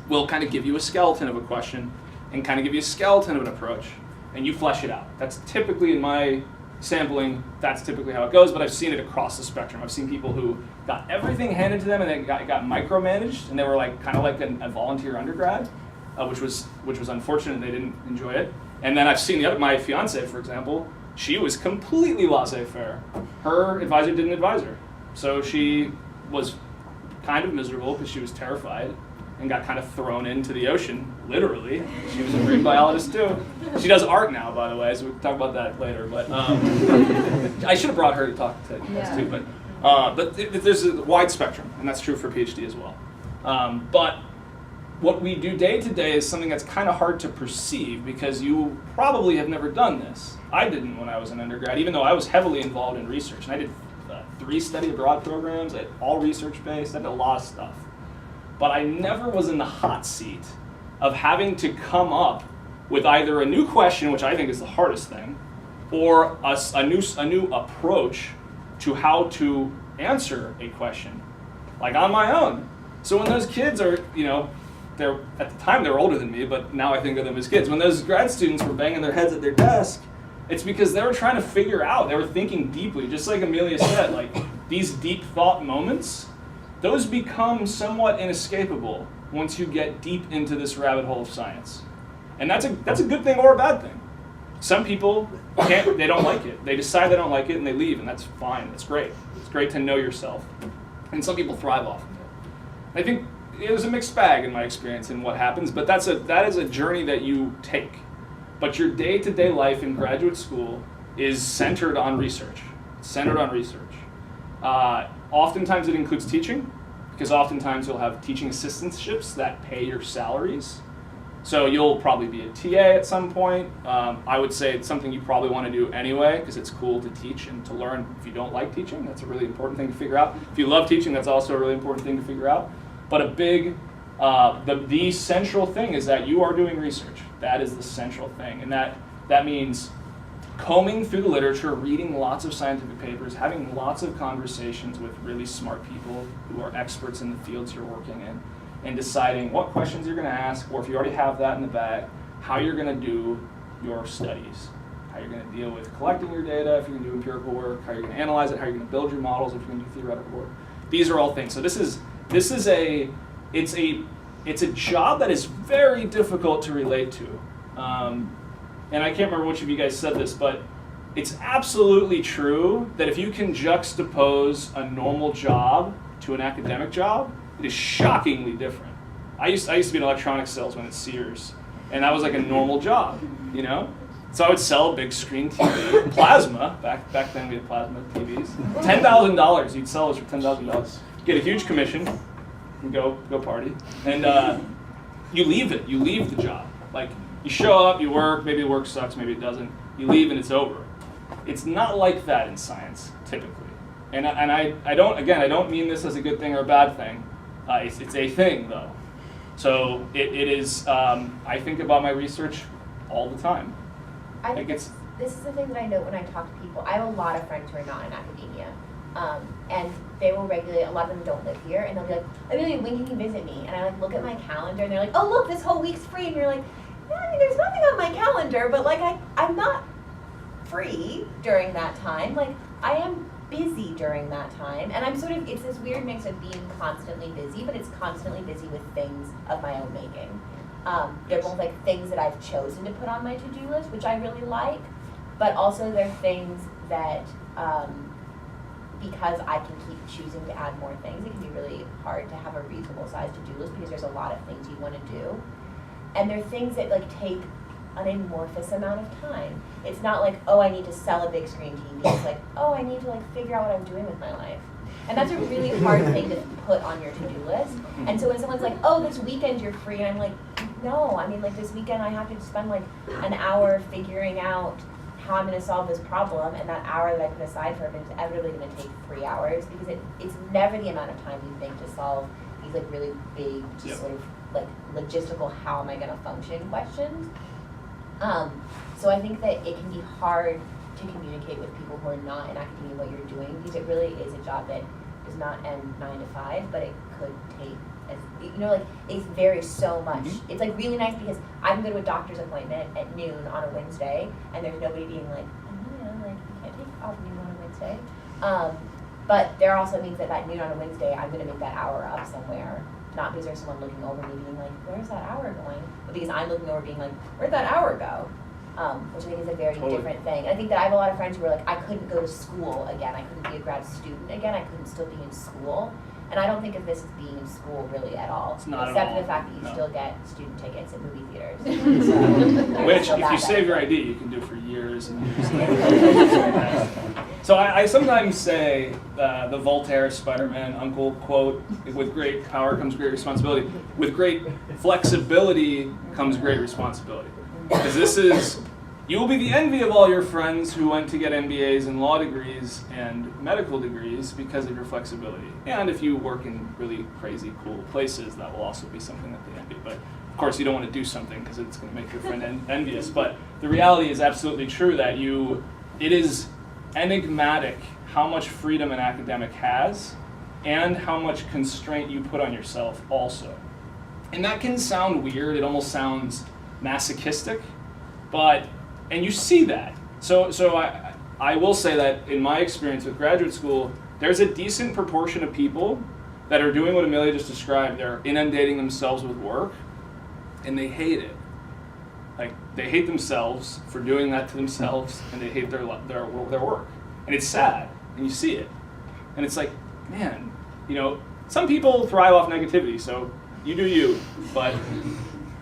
will kind of give you a skeleton of a question and kind of give you a skeleton of an approach, and you flesh it out. That's typically, in my sampling, that's typically how it goes, but I've seen it across the spectrum. I've seen people who got everything handed to them and then got micromanaged, and they were like kind of like a volunteer undergrad, which was unfortunate. They didn't enjoy it. And then I've seen my fiance, for example, she was completely laissez-faire. Her advisor didn't advise her, so she was kind of miserable because she was terrified and got kind of thrown into the ocean, literally. She was a marine biologist too. She does art now, by the way, so we can talk about that later. But I should have brought her to talk to us too. But there's a wide spectrum, and that's true for PhD as well. But what we do day to day is something that's kind of hard to perceive because you probably have never done this. I didn't when I was an undergrad, even though I was heavily involved in research. And I did 3 study abroad programs, all research-based, I did a lot of stuff. But I never was in the hot seat of having to come up with either a new question, which I think is the hardest thing, or a new approach to how to answer a question, like on my own. So when those kids are, at the time they were older than me, but now I think of them as kids. When those grad students were banging their heads at their desk, it's because they were trying to figure out, they were thinking deeply, just like Amelia said, like these deep thought moments, those become somewhat inescapable once you get deep into this rabbit hole of science. And that's a good thing or a bad thing. Some people they don't like it. They decide they don't like it and they leave, and that's fine, that's great. It's great to know yourself. And some people thrive off of it. I think it was a mixed bag in my experience in what happens, but that is a journey that you take. But your day-to-day life in graduate school is centered on research. Oftentimes it includes teaching, because oftentimes you'll have teaching assistantships that pay your salaries. So you'll probably be a TA at some point. I would say it's something you probably want to do anyway, because it's cool to teach and to learn. If you don't like teaching, that's a really important thing to figure out. If you love teaching, that's also a really important thing to figure out. But the central thing is that you are doing research. That is the central thing. And that means combing through the literature, reading lots of scientific papers, having lots of conversations with really smart people who are experts in the fields you're working in, and deciding what questions you're going to ask, or if you already have that in the bag, how you're going to do your studies, how you're going to deal with collecting your data, if you're going to do empirical work, how you're going to analyze it, how you're going to build your models, if you're going to do theoretical work. These are all things. So it's a job that is very difficult to relate to. And I can't remember which of you guys said this, but it's absolutely true that if you can juxtapose a normal job to an academic job, it is shockingly different. I used to be an electronics salesman at Sears, and that was like a normal job, So I would sell a big screen TV, plasma, back then we had plasma TVs. $10,000, you'd sell those for $10,000. Get a huge commission, and go party. And you leave the job. Like, you show up, you work, maybe the work sucks, maybe it doesn't, you leave and it's over. It's not like that in science, typically. And I don't mean this as a good thing or a bad thing. It's a thing, though. So it is, I think about my research all the time. I think this is the thing that I know when I talk to people. I have a lot of friends who are not in academia. And they will regularly, a lot of them don't live here, and they'll be like, Amelia, when can you visit me? And I look at my calendar, and they're like, oh, look, this whole week's free. And you're like, yeah, I mean, there's nothing on my calendar, but I'm not free during that time. I am busy during that time, and it's this weird mix of being constantly busy, but it's constantly busy with things of my own making. They're both things that I've chosen to put on my to-do list, which I really like, but also they're things that, because I can keep choosing to add more things, it can be really hard to have a reasonable sized to-do list because there's a lot of things you want to do. And they're things that take an amorphous amount of time. It's not I need to sell a big screen TV. It's I need to figure out what I'm doing with my life. And that's a really hard thing to put on your to-do list. And so when someone's like, oh, this weekend you're free, and I'm like, no, I mean this weekend I have to spend an hour figuring out how I'm gonna solve this problem, and that hour that I put aside for it is inevitably gonna take 3 hours, because it's never the amount of time you think to solve these like really big, just Yep. sort of like logistical, how am I gonna function questions. So I think that it can be hard to communicate with people who are not in academia what you're doing, because it really is a job that does not end 9 to 5, but it could take, like it varies so much. Mm-hmm. It's like really nice because I can go to a doctor's appointment at noon on a Wednesday, and there's nobody being like, like you can't take off noon on a Wednesday. But there also means that noon on a Wednesday, I'm gonna make that hour up somewhere. Not because there's someone looking over me being like, where's that hour going? But because I'm looking over being like, where'd that hour go? Which I think is a very Totally. different thing. And I think that I have a lot of friends who are like, I couldn't go to school again. I couldn't be a grad student again. I couldn't still be in school. And I don't think of this as being in school really at all. It's not at except all. for the fact that you No. still get student tickets at movie theaters. Which, So if that you save your ID, you can do for years and years later. So I sometimes say the Voltaire Spider-Man uncle quote, with great power comes great responsibility. With great flexibility comes great responsibility. Because this is, you will be the envy of all your friends who went to get MBAs and law degrees and medical degrees because of your flexibility. And if you work in really crazy, cool places, that will also be something that they envy. But of course, you don't want to do something because it's going to make your friend envious. But the reality is absolutely true that it is enigmatic how much freedom an academic has and how much constraint you put on yourself also. And that can sound weird, it almost sounds masochistic, and you see that. So I will say that in my experience with graduate school, there's a decent proportion of people that are doing what Amelia just described. They're inundating themselves with work, and they hate it. Like, they hate themselves for doing that to themselves, and they hate their work. And it's sad, and you see it. And it's like, man, some people thrive off negativity, so you do you. But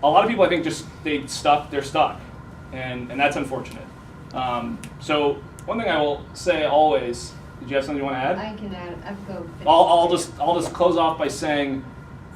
a lot of people, I think, they're stuck. And that's unfortunate. So one thing I will say always, did you have something you want to add? I can add, I've go. I'll just close off by saying,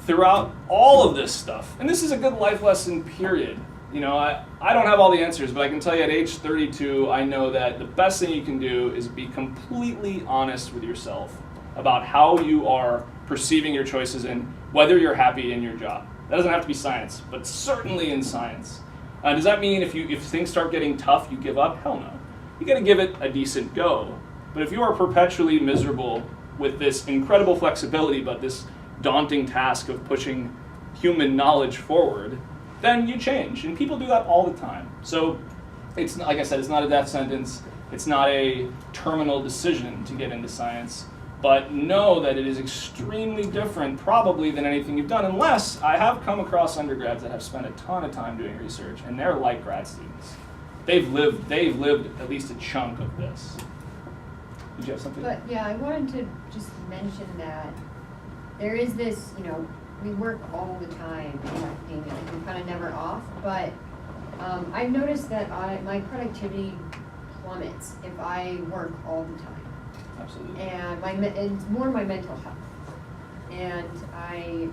throughout all of this stuff, and this is a good life lesson, period. I don't have all the answers, but I can tell you at age 32, I know that the best thing you can do is be completely honest with yourself about how you are perceiving your choices and whether you're happy in your job. That doesn't have to be science, but certainly in science. Does that mean if things start getting tough, you give up? Hell no. You got to give it a decent go. But if you are perpetually miserable with this incredible flexibility, but this daunting task of pushing human knowledge forward, then you change. And people do that all the time. So it's, like I said, it's not a death sentence. It's not a terminal decision to get into science. But know that it is extremely different probably than anything you've done, unless I have come across undergrads that have spent a ton of time doing research, and they're like grad students. They've lived at least a chunk of this. Did you have something? But yeah, I wanted to just mention that there is this, we work all the time in academia, and we're kind of never off, but I've noticed that my productivity plummets if I work all the time. Absolutely. And it's more my mental health. And I,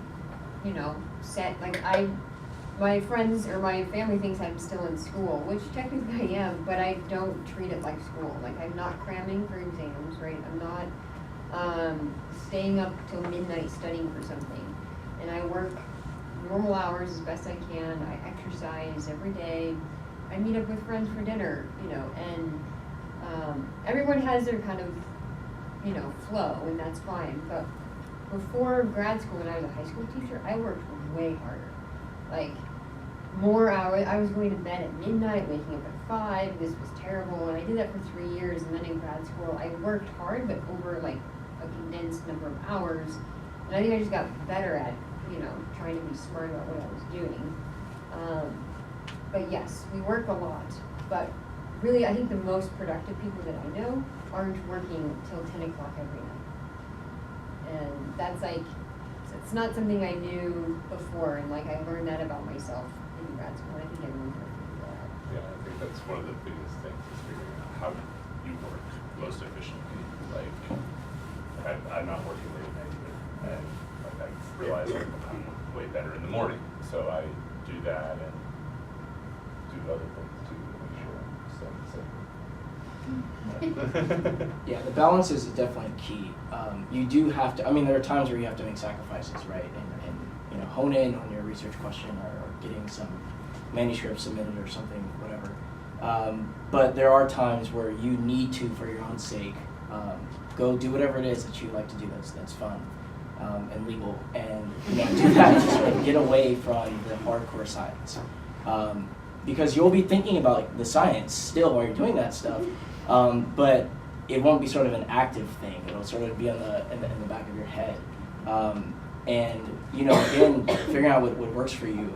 my friends or my family thinks I'm still in school, which technically I am, but I don't treat it like school. Like, I'm not cramming for exams, right? I'm not staying up till midnight studying for something. And I work normal hours as best I can. I exercise every day. I meet up with friends for dinner, and everyone has their kind of flow, and that's fine. But before grad school, when I was a high school teacher, I worked way harder. Like, more hours. I was going to bed at midnight, waking up at 5. This was terrible, and I did that for 3 years. And then in grad school, I worked hard, but over like a condensed number of hours. And I think I just got better at, trying to be smart about what I was doing. But yes, we work a lot. But really, I think the most productive people that I know aren't working till 10 o'clock every night. And that's like, it's not something I knew before, and like I learned that about myself in grad school. I think everyone can figure that out. Yeah, I think that's one of the biggest things is figuring out how you work most efficiently. Like, I'm not working late at night either, and like I realize I'm way better in the morning, so I do that and do other things too to make sure I'm staying safe. Yeah, the balance is definitely key. You do have to, I mean, there are times where you have to make sacrifices, right? And hone in on your research question or getting some manuscript submitted or something, whatever. But there are times where you need to, for your own sake, go do whatever it is that you like to do that's fun and legal, and do that to sort of get away from the hardcore science. Because you'll be thinking about like, the science still while you're doing that stuff, but it won't be sort of an active thing. It'll sort of be in the back of your head. And again, figuring out what works for you.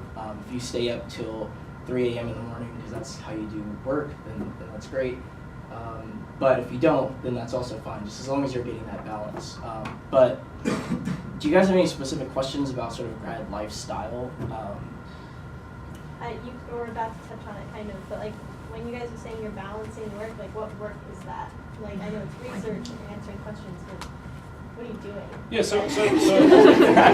If you stay up till 3 a.m. in the morning because that's how you do work, then that's great. But if you don't, then that's also fine, just as long as you're getting that balance. But do you guys have any specific questions about sort of grad lifestyle? You were about to touch on it kind of, but like when you guys are saying you're balancing work, like what work is that? Like I know it's research and you're answering questions, but what are you doing? Yeah, so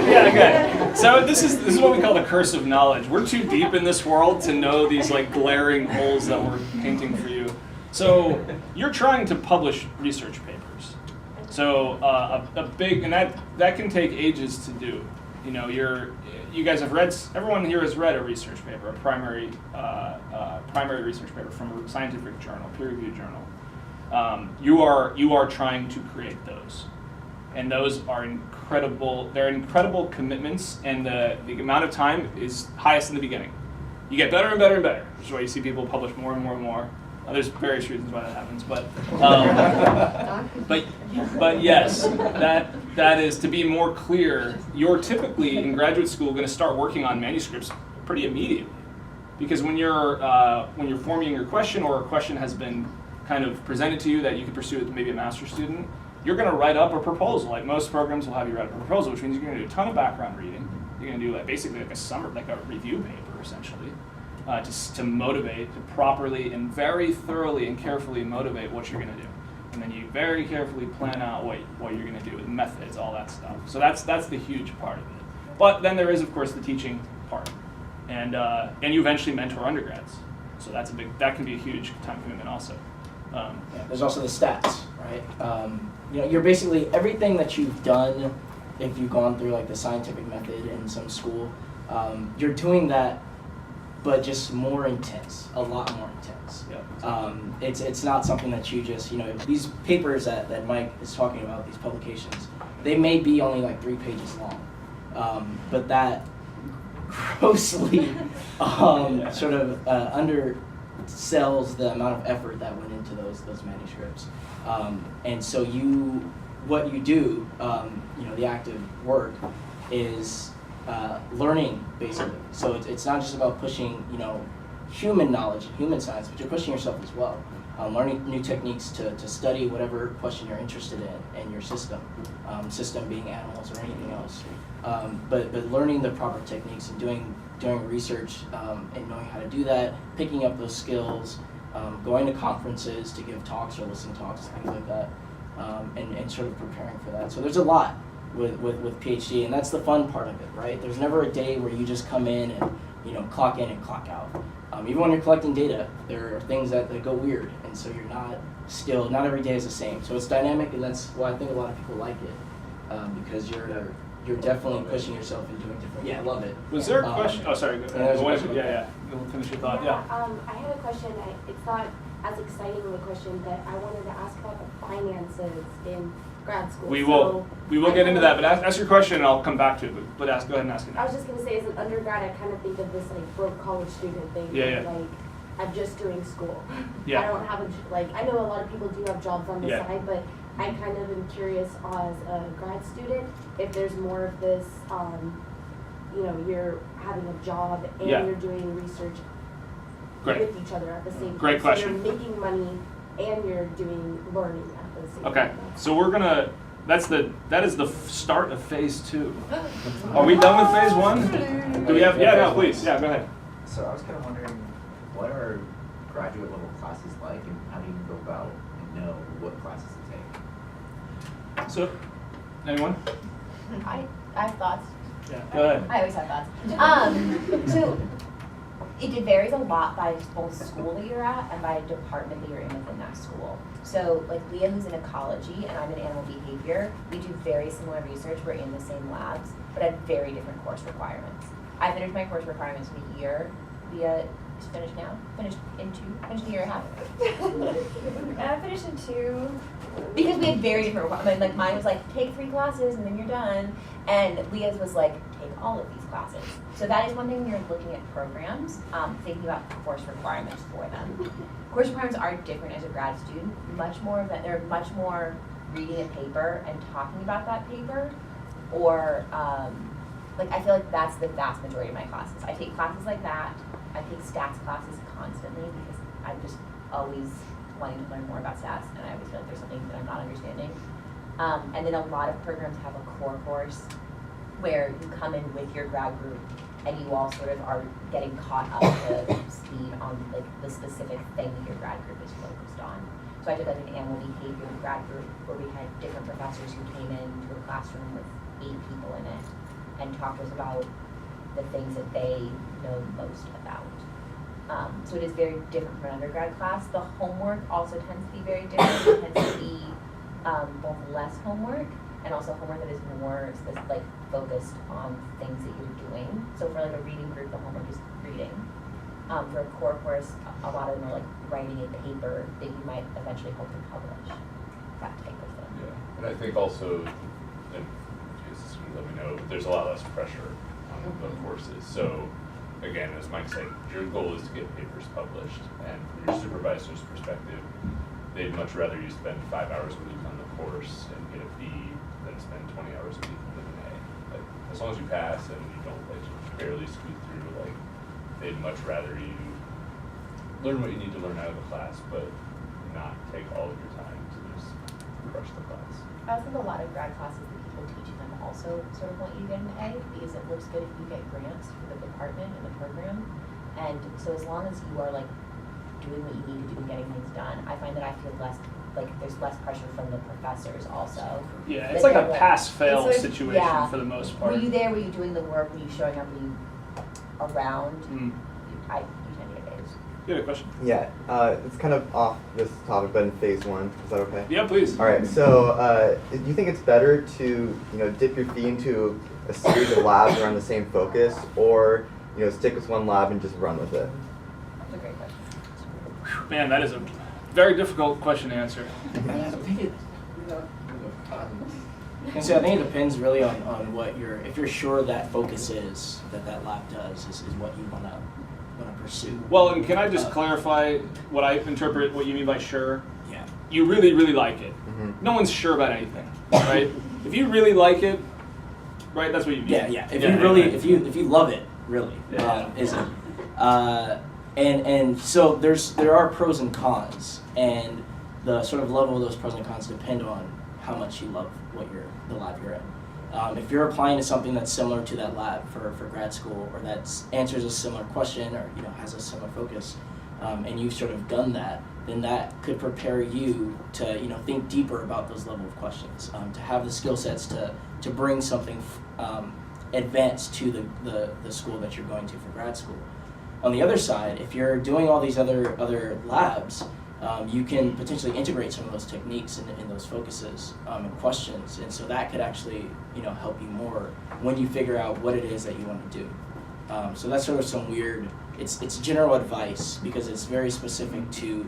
yeah, okay. So this is what we call the curse of knowledge. We're too deep in this world to know these like glaring holes that we're painting for you. So you're trying to publish research papers. So a big, and that can take ages to do. You guys have read, everyone here has read a research paper, a primary research paper from a scientific journal, peer-reviewed journal. You are trying to create those. And those are incredible, they're incredible commitments, and the amount of time is highest in the beginning. You get better and better and better, which is why you see people publish more and more and more. There's various reasons why that happens, but yes, that is, to be more clear, you're typically in graduate school going to start working on manuscripts pretty immediately, because when you're forming your question, or a question has been kind of presented to you that you could pursue with maybe a master's student, you're going to write up a proposal. Like most programs will have you write up a proposal, which means you're going to do a ton of background reading. You're going to do basically a review paper essentially. Just to motivate, to properly and very thoroughly and carefully motivate what you're going to do. And then you very carefully plan out what you're going to do with methods, all that stuff. So that's the huge part of it. But then there is, of course, the teaching part. And you eventually mentor undergrads. So that can be a huge time commitment also. Yeah, there's also the stats, right? You're basically, everything that you've done, if you've gone through like the scientific method in some school, you're doing that, but just more intense, a lot more intense. Yeah. It's not something that you just, these papers that Mike is talking about, these publications, they may be only like 3 pages long, but that grossly sort of undersells the amount of effort that went into those manuscripts. And so what you do, the active work is learning, basically. So it's not just about pushing, human knowledge, human science, but you're pushing yourself as well. Learning new techniques to study whatever question you're interested in your system, system being animals or anything else. But learning the proper techniques and doing research and knowing how to do that, picking up those skills, going to conferences to give talks or listen talks, things like that, and sort of preparing for that. So there's a lot with PhD, and that's the fun part of it, right? There's never a day where you just come in and clock in and clock out. Even when you're collecting data, there are things that go weird, and so you're not every day is the same. So it's dynamic, and that's why I think a lot of people like it, because you're definitely pushing yourself and doing different. Yeah, I love it. Was there a question? Oh, sorry. Yeah. You'll finish your thought. Yeah. I had a question. It's not as exciting of a question, but I wanted to ask about the finances in grad school. We will get into that, but ask your question and I'll come back to it. But go ahead and ask it now. I was just going to say, as an undergrad, I kind of think of this like broke college student thing. Yeah. Like, I'm just doing school. Yeah. I don't have I know a lot of people do have jobs on the Yeah. side, but I kind of am curious as a grad student if there's more of this, you're having a job and Yeah. you're doing research Great. with each other at the same time. Great question. So you're making money and you're doing learning at the same time. Okay. So that is the start of phase 2. Are we done with phase 1? Do we have? Yeah. No, please. Yeah. Go ahead. So I was kind of wondering, what are graduate level classes like, and how do you go about and know what classes to take? So, anyone? I have thoughts. Yeah. Go ahead. I always have thoughts. So It varies a lot by both school that you're at and by department that you're in within that school. So like Leah, who's in ecology, and I'm in animal behavior, we do very similar research. We're in the same labs, but at very different course requirements. I finished my course requirements in a year. Leah is finished now. Finished in 2. Finished a year and a half. I finished in 2. Because we had very different requirements. Like mine was like, take 3 classes and then you're done. And Leah's was like, take all of these classes. So that is one thing when you're looking at programs, thinking about course requirements for them. Course requirements are different as a grad student. They're much more reading a paper and talking about that paper, or like I feel like that's the vast majority of my classes. I take classes like that. I take stats classes constantly because I'm just always wanting to learn more about stats, and I always feel like there's something that I'm not understanding. And then a lot of programs have a core course where you come in with your grad group and you all sort of are getting caught up to speed on like the specific thing that your grad group is focused on. So I did like an animal behavior grad group where we had different professors who came into a classroom with 8 people in it and talked to us about the things that they know most about. So it is very different from an undergrad class. The homework also tends to be very different. It tends to be both less homework and also homework that is more like focused on things that you're doing. So for like a reading group, the homework is reading. For a core course, a lot of them are like writing a paper that you might eventually hope to publish. That type of thing. Yeah, and I think also, and Jesus, let me know, there's a lot less pressure on the courses. So again, as Mike said, your goal is to get papers published, and from your supervisor's perspective, they'd much rather you spend 5 hours a week on the course and get a B than spend 20 hours a week with an A. Like, as long as you pass and you don't like barely squeak through, like, they'd much rather you learn what you need to learn out of the class, but not take all of your time to just crush the class. I also think a lot of grad classes that people teach them also sort of want you to get an A because it looks good if you get grants for the department and the program. And so as long as you are like doing what you need to do and getting things done, I find that I feel less, like there's less pressure from the professors also. Yeah, it's like a pass-fail It's sort of- situation yeah. for the most part. Were you there? Were you doing the work? Were you showing up? Were you around? Mm. You tend to get A's. You had a question? Yeah, it's kind of off this topic, but in phase 1, is that okay? Yeah, please. All right. So, do you think it's better to dip your feet into a series of labs around the same focus, or stick with one lab and just run with it? That's a great question. Man, that is a very difficult question to answer. And so I think it depends really on what if you're sure that focus is, that lab does, is what you want to pursue. Well, and can I just clarify what I interpret what you mean by sure? Yeah. You really, really like it. Mm-hmm. No one's sure about anything, right? If you really like it, right, that's what you mean. Yeah. If you really, right. if you love it, really, is it? And so there are pros and cons, and the sort of level of those pros and cons depend on how much you love the lab you're in. If you're applying to something that's similar to that lab for grad school, or that answers a similar question, or has a similar focus, and you've sort of done that, then that could prepare you to think deeper about those level of questions, to have the skill sets to bring something advanced to the school that you're going to for grad school. On the other side, if you're doing all these other labs, you can potentially integrate some of those techniques in those focuses and questions, and so that could actually help you more when you figure out what it is that you want to do. So that's sort of some weird. It's general advice because it's very specific to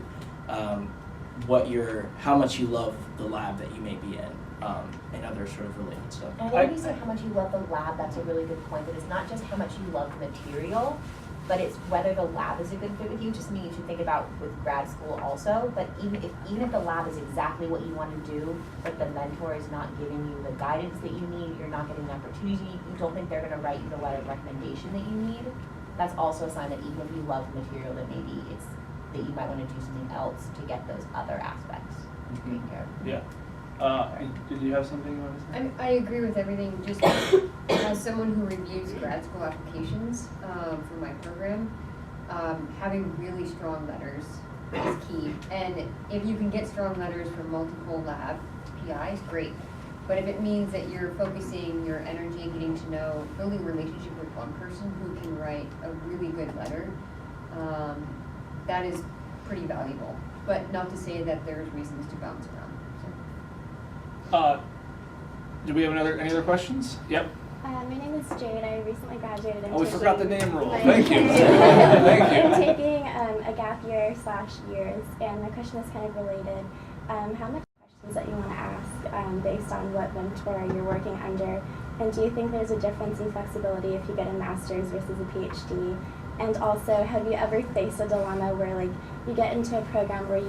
how much you love the lab that you may be in, and other sort of related stuff. And I think when you say how much you love the lab, that's a really good point. That it's not just how much you love the material, but it's whether the lab is a good fit with you. Just something you should think about with grad school also. But even if the lab is exactly what you want to do, but the mentor is not giving you the guidance that you need, you're not getting the opportunity, you don't think they're going to write you the letter of recommendation that you need, that's also a sign that even if you love the material, that maybe it's that you might want to do something else to get those other aspects taken care of. Yeah. Did you have something you wanted to say? I agree with everything. Just as someone who reviews grad school applications for my program, having really strong letters is key. And if you can get strong letters from multiple lab PIs, great. But if it means that you're focusing your energy and getting to know, building a relationship with one person who can write a really good letter, that is pretty valuable. But not to say that there's reasons to bounce around. So. Do we have any other questions? Yep. My name is Jade. I recently graduated. Oh, we forgot the name rule. my- Thank you. Thank you. I'm taking a gap year/years, and my question is kind of related. How much questions that you want to ask based on what mentor you're working under, and do you think there's a difference in flexibility if you get a master's versus a PhD? And also, have you ever faced a dilemma where like you get into a program where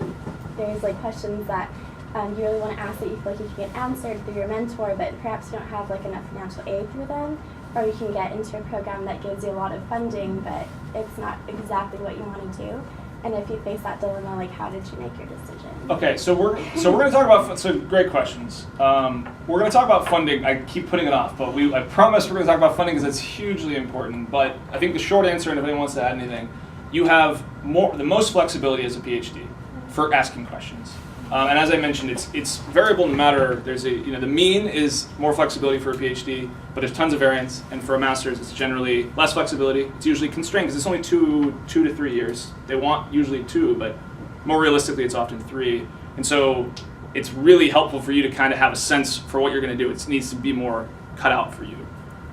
there's like questions that you really want to ask that you feel like you can get answered through your mentor, but perhaps you don't have like enough financial aid through them, or you can get into a program that gives you a lot of funding, but it's not exactly what you want to do. And if you face that dilemma, like how did you make your decision? Okay, so we're going to talk about great questions. We're going to talk about funding. I keep putting it off, but I promise we're going to talk about funding because it's hugely important. But I think the short answer, and if anyone wants to add anything, you have the most flexibility as a PhD for asking questions. And as I mentioned, it's variable no matter. There's the mean is more flexibility for a PhD, but there's tons of variance. And for a master's, it's generally less flexibility. It's usually constrained because it's only two to 3 years. They want usually 2, but more realistically, it's often 3. And so it's really helpful for you to kind of have a sense for what you're going to do. It needs to be more cut out for you.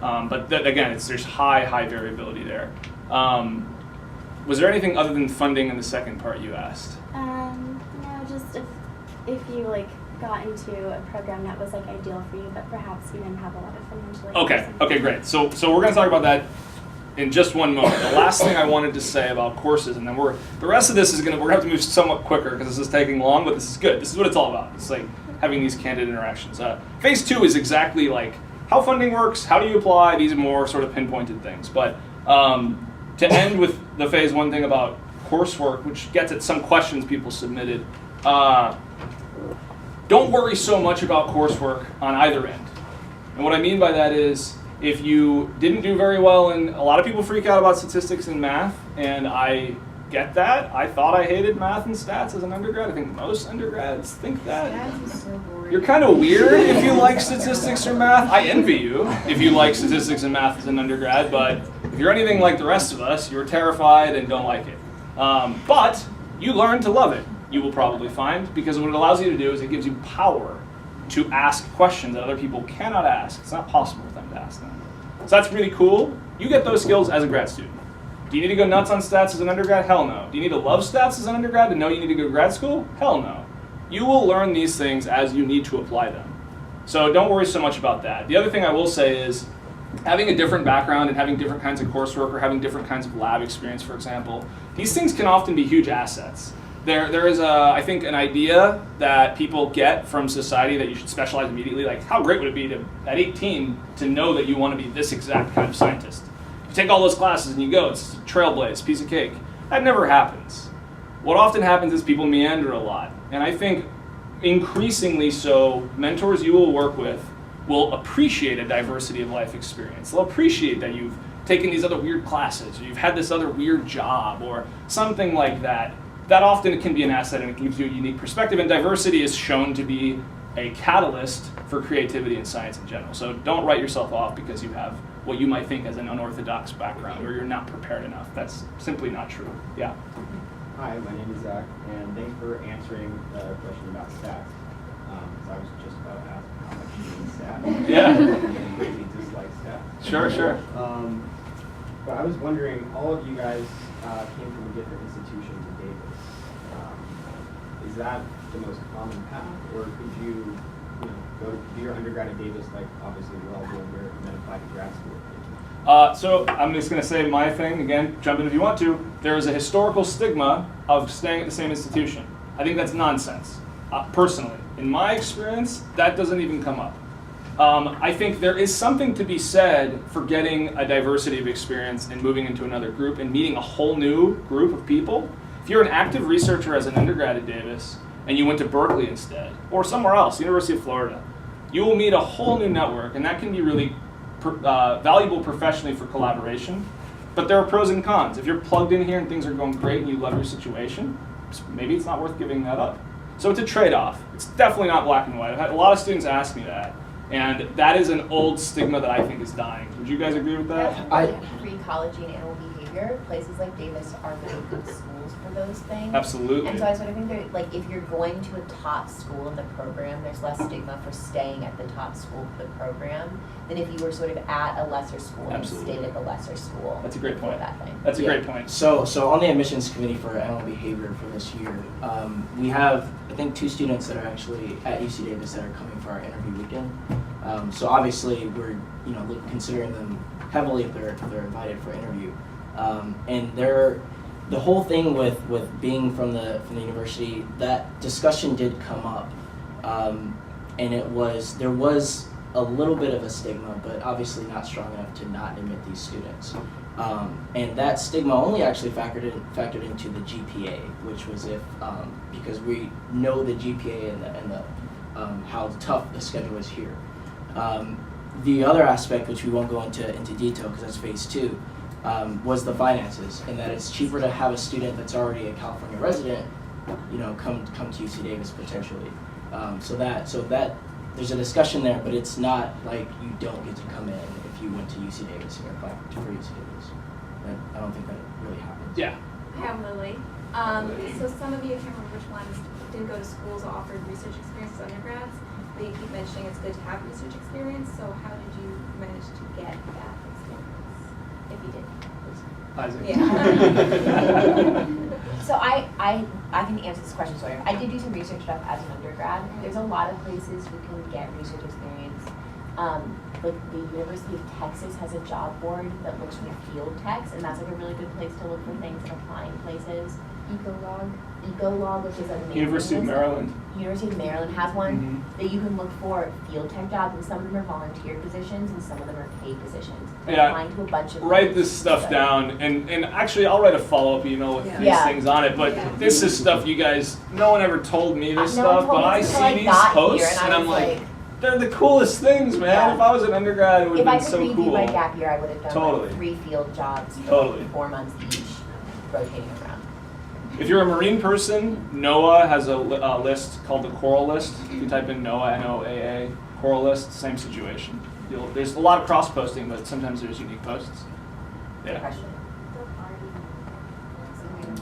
But again, there's high variability there. Was there anything other than funding in the second part you asked? No, just if you like got into a program that was like ideal for you, but perhaps you didn't have a lot of financial aid. Okay, great. So we're going to talk about that in just one moment. The last thing I wanted to say about courses, and then the rest of this we're going to have to move somewhat quicker because this is taking long, but this is good. This is what it's all about. It's like having these candid interactions. Phase 2 is exactly like how funding works, how do you apply. These are more sort of pinpointed things. But to end with the phase 1 thing about coursework, which gets at some questions people submitted. Don't worry so much about coursework on either end. And what I mean by that is, if you didn't do very well, and a lot of people freak out about statistics and math, and I get that. I thought I hated math and stats as an undergrad. I think most undergrads think that. Stats is so boring. You're kind of weird if you like statistics or math. I envy you if you like statistics and math as an undergrad, but if you're anything like the rest of us, you're terrified and don't like it. But you learn to love it, you will probably find, because what it allows you to do is it gives you power to ask questions that other people cannot ask. It's not possible for them to ask them. So that's really cool. You get those skills as a grad student. Do you need to go nuts on stats as an undergrad? Hell no. Do you need to love stats as an undergrad to know you need to go to grad school? Hell no. You will learn these things as you need to apply them. So don't worry so much about that. The other thing I will say is, having a different background and having different kinds of coursework or having different kinds of lab experience, for example, these things can often be huge assets. There is, I think, an idea that people get from society that you should specialize immediately. Like, how great would it be to, at 18, to know that you want to be this exact kind of scientist? You take all those classes and you go, it's a trailblaze, piece of cake. That never happens. What often happens is people meander a lot. And I think increasingly so, mentors you will work with will appreciate a diversity of life experience. They'll appreciate that you've taken these other weird classes, or you've had this other weird job, or something like that. That often can be an asset and it gives you a unique perspective, and diversity is shown to be a catalyst for creativity in science in general. So don't write yourself off because you have what you might think as an unorthodox background, or you're not prepared enough. That's simply not true. Yeah? Hi, my name is Zach, and thanks for answering the question about stats. Because I was just about to ask how much you need stats. Yeah. And greatly dislike stats. Sure. But I was wondering, all of you guys came from a different institution to Davis. Is that the most common path, or could you go do your undergrad at Davis, like obviously we're all doing here, and then apply to grad school? So I'm just going to say my thing, again, jump in if you want to. There is a historical stigma of staying at the same institution. I think that's nonsense, personally. In my experience, that doesn't even come up. I think there is something to be said for getting a diversity of experience and moving into another group and meeting a whole new group of people. If you're an active researcher as an undergrad at Davis and you went to Berkeley instead, or somewhere else, University of Florida, you will meet a whole new network, and that can be really valuable professionally for collaboration. But there are pros and cons. If you're plugged in here and things are going great and you love your situation, maybe it's not worth giving that up. So it's a trade-off. It's definitely not black and white. I've had a lot of students ask me that. And that is an old stigma that I think is dying. Would you guys agree with that? Free ecology and animal behavior year, places like Davis are really good schools for those things. Absolutely. And so I sort of think that, like, if you're going to a top school in the program, there's less stigma for staying at the top school of the program than if you were sort of at a lesser school Absolutely. and stayed at the lesser school. That's a great for point. That thing. That's a Yeah. great point. So on the admissions committee for animal behavior for this year, we have, I think, 2 students that are actually at UC Davis that are coming for our interview weekend. So obviously we're, considering them heavily if they're invited for interview. And the whole thing with being from the university, that discussion did come up, and there was a little bit of a stigma, but obviously not strong enough to not admit these students. And that stigma only actually factored into the GPA, which was because we know the GPA and the how tough the schedule is here. The other aspect, which we won't go into detail because that's phase 2, was the finances, and that it's cheaper to have a student that's already a California resident, come to UC Davis potentially. So that there's a discussion there, but it's not like you don't get to come in if you went to UC Davis and you're applying for UC Davis. I don't think that really happens. Yeah. Hi, I'm Lily. So some of you, I can't remember which ones, didn't go to schools that offered research experience as undergrads, but you keep mentioning it's good to have research experience, so how did you manage to get that experience, if you did? Isaac. Yeah. So I can answer this question sort of. I did do some research stuff as an undergrad. There's a lot of places you can get research experience. Like the University of Texas has a job board that looks for field techs, and that's like a really good place to look for things and applying places. Ecolog, which is a University of Maryland. University of Maryland has one that you can look for field tech jobs, and some of them are volunteer positions and some of them are paid positions. Yeah. Applying to a bunch of Write things. this stuff down, and actually I'll write a follow-up email with these Yeah. things on it, but this is stuff you guys, no one ever told me this No one stuff, told but me I this see until I these got here, posts and and I I'm was like, they're the coolest things, man. Yeah. If I was an undergrad, it would If have I been could so redo cool. my gap year, I would have done Totally. like 3 field jobs for Totally. 4 months each, rotating around. If you're a marine person, NOAA has a list called the Coral List. If you type in NOAA, N-O-A-A, Coral List, same situation. There's a lot of cross-posting, but sometimes there's unique posts. Good Yeah. question.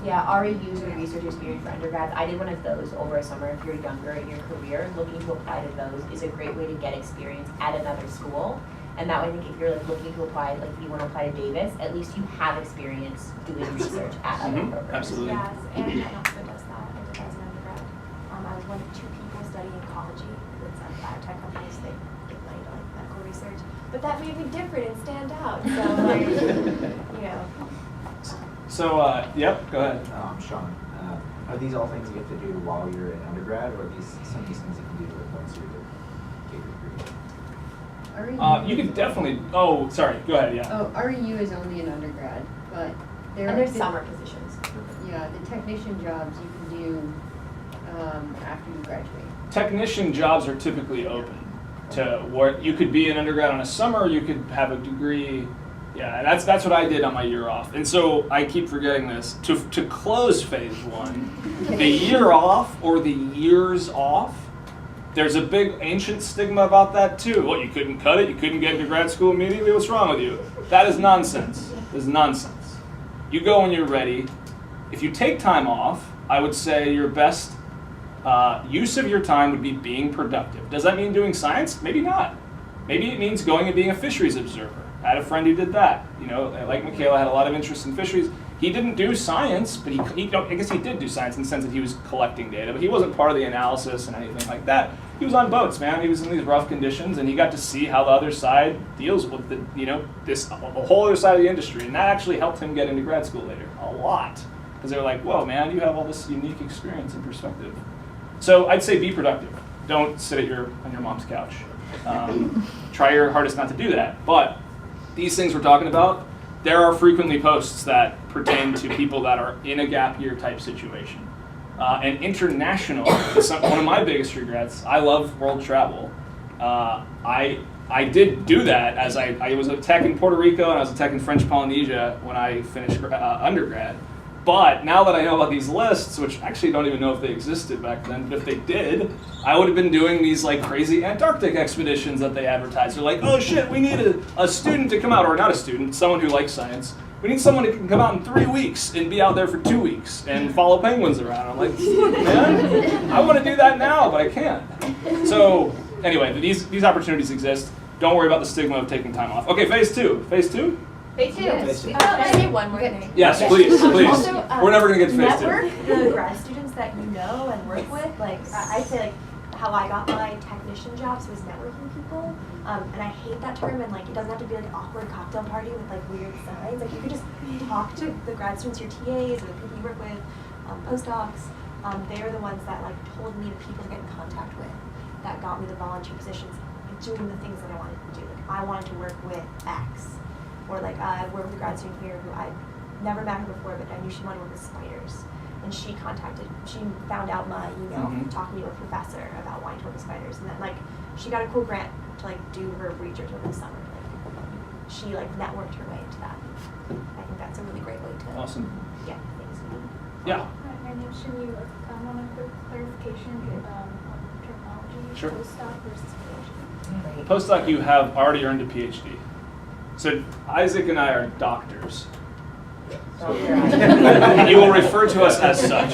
Yeah, REUs are research experience for undergrads. I did one of those over a summer. If you're younger in your career, looking to apply to those is a great way to get experience at another school. And that way, I think if you're like looking to apply, like if you want to apply to Davis, at least you have experience doing research at other programs. Absolutely. Yes, and I also does that. I did that as an undergrad. I was one of 2 people studying ecology. It's at biotech companies. They get money to like medical research. But that made me different and stand out. So like, So, yep, go ahead. Sean, are these all things you have to do while you're in undergrad, or are these some of these things you can do once you're get your degree? You could definitely, oh, sorry, go ahead, yeah. Oh, REU is only an undergrad, but there And are there's summer positions. Yeah, the technician jobs you can do after you graduate. Technician jobs are typically open to where you could be an undergrad on a summer, you could have a degree. Yeah, and that's what I did on my year off. And so I keep forgetting this. To close phase 1, the year off or the years off, there's a big ancient stigma about that too. What, you couldn't cut it? You couldn't get into grad school immediately? What's wrong with you? That is nonsense. This is nonsense. You go when you're ready. If you take time off, I would say your best use of your time would be being productive. Does that mean doing science? Maybe not. Maybe it means going and being a fisheries observer. I had a friend who did that. Like Mikaela, had a lot of interest in fisheries. He didn't do science, but I guess he did do science in the sense that he was collecting data, but he wasn't part of the analysis and anything like that. He was on boats, man. He was in these rough conditions, and he got to see how the other side deals with a whole other side of the industry, and that actually helped him get into grad school later a lot, because they were like, "Whoa, man, you have all this unique experience and perspective." So I'd say be productive. Don't sit on your mom's couch. Try your hardest not to do that, but these things we're talking about, there are frequently posts that pertain to people that are in a gap year type situation. And international is one of my biggest regrets. I love world travel. I did do that as I was a tech in Puerto Rico and I was a tech in French Polynesia when I finished undergrad. But now that I know about these lists, which actually don't even know if they existed back then, but if they did, I would have been doing these like crazy Antarctic expeditions that they advertised. They're like, oh shit, we need a student to come out, or not a student, someone who likes science, we need someone who can come out in 3 weeks and be out there for 2 weeks and follow penguins around. I'm like, look, man, I want to do that now, but I can't. So anyway, these opportunities exist. Don't worry about the stigma of taking time off. Okay, phase 2. Phase 2? Phase 2. Phase two. Can I say one more thing? Yes, please, please. Also, We're never going to get to phase 2. Network the grad students that you know and work with. Like I say, like how I got my technician jobs was networking people. And I hate that term. And like it doesn't have to be like an awkward cocktail party with like weird signs. Like you could just talk to the grad students, your TAs, or the people you work with, postdocs. They're the ones that like told me the people to get in contact with, that got me the volunteer positions, like, doing the things that I wanted to do. Like I wanted to work with X. Or like I worked with a grad student here who I'd never met her before, but I knew she wanted to work with spiders. And she found out my email, talking to a professor about wanting to work with spiders. And then like she got a cool grant to like do her research over the summer. Like she like networked her way into that. I think that's a really great way to Awesome. get things. Yeah. My name should you on a quick clarification on terminology, Sure. postdoc versus PhD. Postdoc, you have already earned a PhD. So Isaac and I are doctors. And you will refer to us as such.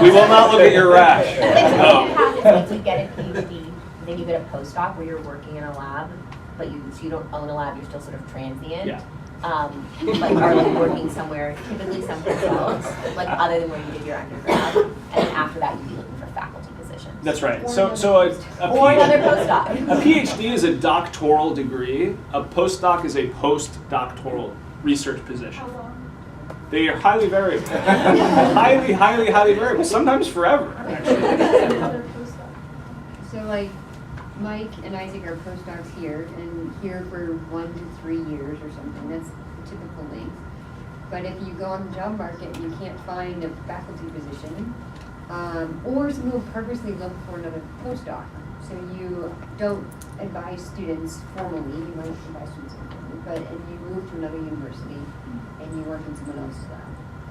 We will not look at your rash. What happens if you get a PhD, then you get a postdoc where you're working in a lab, but so you don't own a lab, you're still sort of transient. Yeah. But are like working somewhere, typically someplace else, like other than where you did your undergrad, and then after that you'd be looking for faculty positions. That's right. So a Or another postdoc. A PhD is a doctoral degree. A postdoc is a postdoctoral research position. How long? They are highly variable. highly, highly, highly variable. Sometimes forever, actually. Other postdoc. So like Mike and Isaac are postdocs here and here for 1 to 3 years or something. That's the typical length. But if you go on the job market and you can't find a faculty position, or someone will purposely look for another postdoc. So you don't advise students formally, you might advise students informally, but and you move to another university and you work in someone else's lab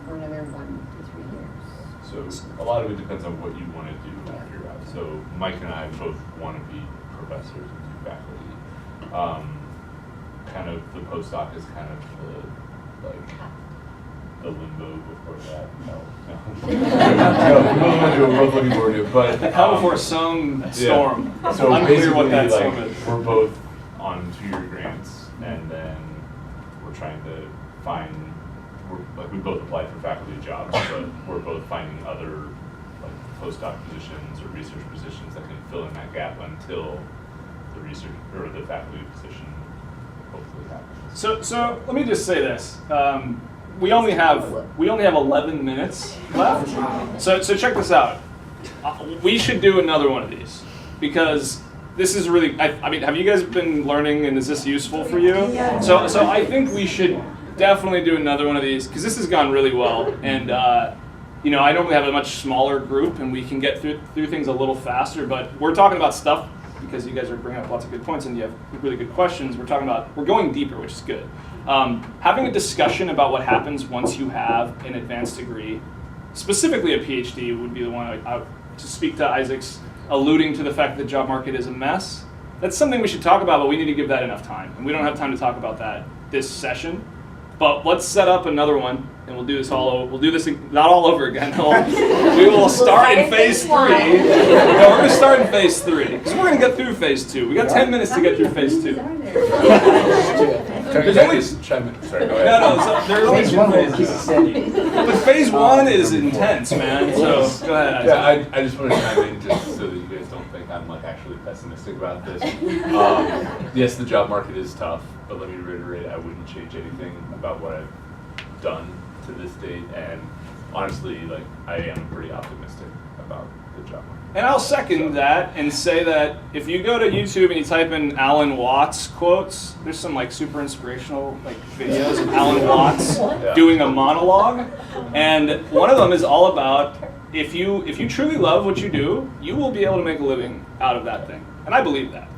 for another 1 to 3 years. So a lot of it depends on what you want to do after grad. So Mike and I both want to be professors and do faculty. Kind of the postdoc is kind of the limbo before that. No. We're both looking forward to it. But How before some storm. Yeah. So unclear what that basically, storm is. we're both on 2-year grants, and then we're trying to find. We both applied for faculty jobs, but we're both finding other postdoc positions or research positions that can fill in that gap until the research or the faculty position hopefully happens. So let me just say this. We only have 11 minutes left. So check this out. We should do another one of these because this is really. I mean, have you guys been learning, and is this useful for you? Yeah. So I think we should definitely do another one of these because this has gone really well. And I normally have a much smaller group, and we can get through things a little faster. But we're talking about stuff because you guys are bringing up lots of good points and you have really good questions. We're going deeper, which is good. Having a discussion about what happens once you have an advanced degree, specifically a PhD, would be the one to speak to Isaac's alluding to the fact that the job market is a mess. That's something we should talk about, but we need to give that enough time. And we don't have time to talk about that this session. But let's set up another one, and we'll do this not all over again. We will start in phase 3. No, we're going to start in phase 3 because we're going to get through phase 2. We got 10 minutes to get through phase 2. Can I just chime in? Sorry, go ahead. No, there's only 2 phases. But phase 1 is intense, man. So go ahead. Yeah, I just want to chime in just so that you guys don't think I'm actually pessimistic about this. Yes, the job market is tough, but let me reiterate, I wouldn't change anything about what I've done to this date, and honestly, I am pretty optimistic about the job market. And I'll second that and say that if you go to YouTube and you type in Alan Watts quotes, there's some super inspirational videos of Alan Watts doing a monologue, and one of them is all about if you truly love what you do, you will be able to make a living out of that thing, and I believe that.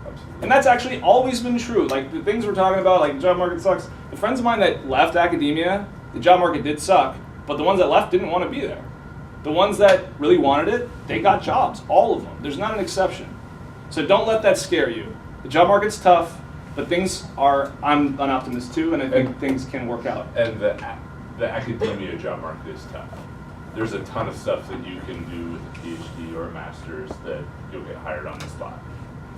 And that's actually always been true. The things we're talking about, the job market sucks. The friends of mine that left academia, the job market did suck, but the ones that left didn't want to be there. The ones that really wanted it, they got jobs, all of them. There's not an exception. So don't let that scare you. The job market's tough, but I'm an optimist too, and I think things can work out. And the academia job market is tough. There's a ton of stuff that you can do with a PhD or a master's that you'll get hired on the spot.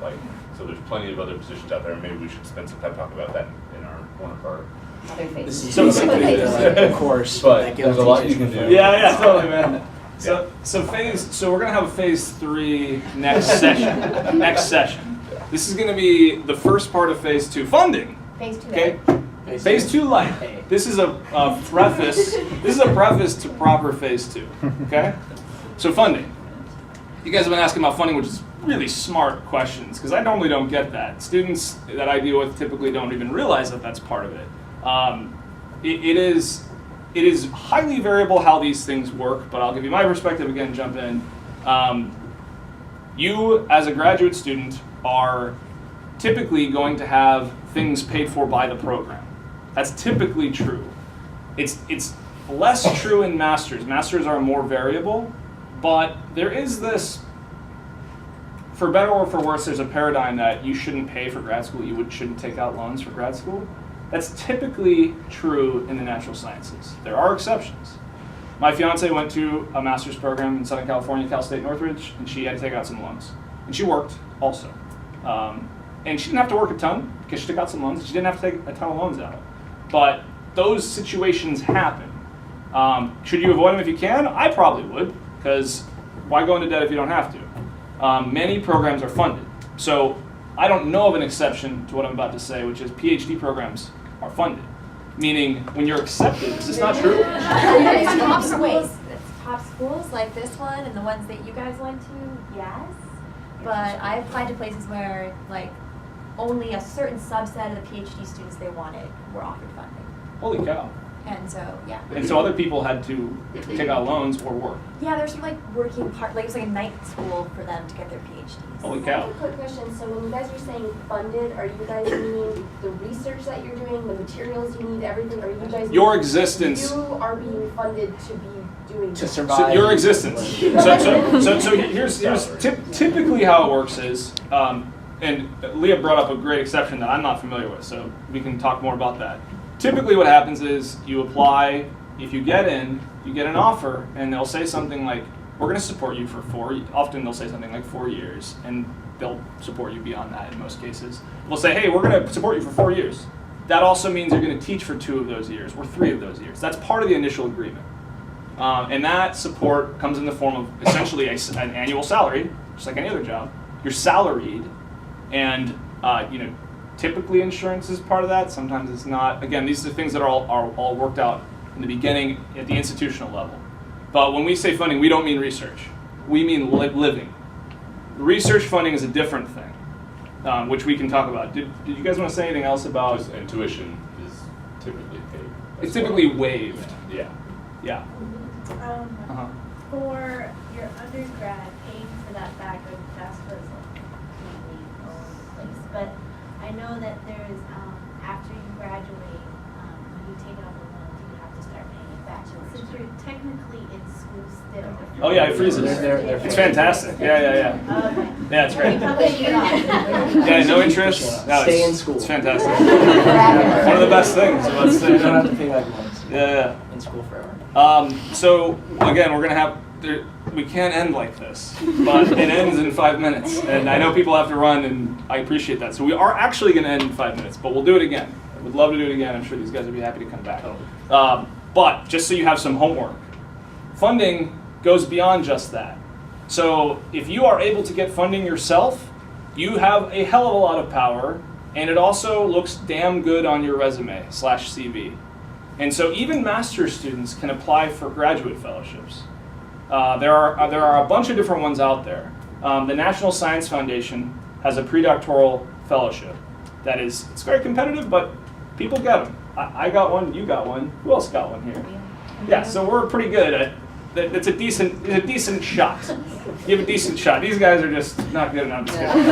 Like, so there's plenty of other positions out there, and maybe we should spend some time talking about that in one of our. Other This faces. is So- basically the course. But that there's Gil a lot teaches you can before. do. Yeah, totally, man. So we're gonna have a phase 3 next session. Next session. This is gonna be the first part of phase 2, funding. Phase 2. Okay. Phase 2 light. This is a preface. This is a preface to proper phase 2. Okay. So funding. You guys have been asking about funding, which is really smart questions because I normally don't get that. Students that I deal with typically don't even realize that that's part of it. It is highly variable how these things work, but I'll give you my perspective again, jump in. You, as a graduate student, are typically going to have things paid for by the program. That's typically true. It's less true in masters. Masters are more variable, but there is this, for better or for worse, there's a paradigm that you shouldn't pay for grad school, you shouldn't take out loans for grad school. That's typically true in the natural sciences. There are exceptions. My fiance went to a master's program in Southern California, Cal State Northridge, and she had to take out some loans. And she worked also. And she didn't have to work a ton because she took out some loans. She didn't have to take a ton of loans out. But those situations happen. Should you avoid them if you can? I probably would, because why go into debt if you don't have to? Many programs are funded. So I don't know of an exception to what I'm about to say, which is PhD programs are funded. Meaning, when you're accepted, is this not true? It's top schools. It's top schools like this one and the ones that you guys went to, yes. But I applied to places where like only a certain subset of the PhD students they wanted were offered funding. Holy cow. And so, yeah. And so other people had to take out loans or work. Yeah, there's some like working part, like it was like a night school for them to get their PhDs. Holy I cow. have a quick question. So when you guys are saying funded, are you guys meaning the research that you're doing, the materials you need, everything? Are you guys Your existence. You are being funded to be doing To that? survive. So your existence. So here's typically how it works is, and Leah brought up a great exception that I'm not familiar with, so we can talk more about that. Typically what happens is you apply, if you get in, you get an offer, and they'll say something like, we're going to support you for often they'll say something like 4 years, and they'll support you beyond that in most cases. They'll say, hey, we're going to support you for 4 years. That also means you're going to teach for 2 of those years, or 3 of those years. That's part of the initial agreement. And that support comes in the form of essentially an annual salary, just like any other job. You're salaried, and typically insurance is part of that. Sometimes it's not. Again, these are things that are all worked out in the beginning at the institutional level. But when we say funding, we don't mean research. We mean living. Research funding is a different thing, which we can talk about. Did you guys want to say anything else about? Just, and tuition is typically paid. It's typically waived. Yeah. Yeah. Uh-huh. For your undergrad, paying for that back of FAFSA is like completely all over the place. But I know that there is, after you graduate, when you take out the loans, you have to start paying it back. Since you're technically in school still. Oh yeah, it freezes. It's fantastic. Yeah. Okay. Yeah, it's great. How much you got? Yeah, no interest. No, Stay in school. It's fantastic. One of the best things about You staying don't have to in. pay back loans. Yeah. In school forever. So again, we're gonna have. We can't end like this, but it ends in 5 minutes, and I know people have to run, and I appreciate that. So we are actually gonna end in 5 minutes, but we'll do it again. I would love to do it again. I'm sure these guys would be happy to come back. But just so you have some homework, funding goes beyond just that. So if you are able to get funding yourself, you have a hell of a lot of power, and it also looks damn good on your resume / CV. And so even master's students can apply for graduate fellowships. There are a bunch of different ones out there. The National Science Foundation has a predoctoral fellowship. It's very competitive, but people get them. I got one, you got one. Who else got one here? Yeah, so we're pretty good at. It's a decent shot. You have a decent shot. These guys are just not good enough. I'm just kidding.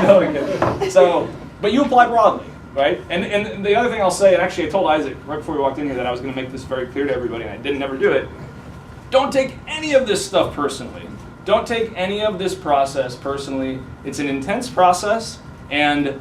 No, I'm kidding. So, but you apply broadly, right? And the other thing I'll say, and actually I told Isaac right before we walked in here that I was going to make this very clear to everybody, and I didn't ever do it. Don't take any of this stuff personally. Don't take any of this process personally. It's an intense process, and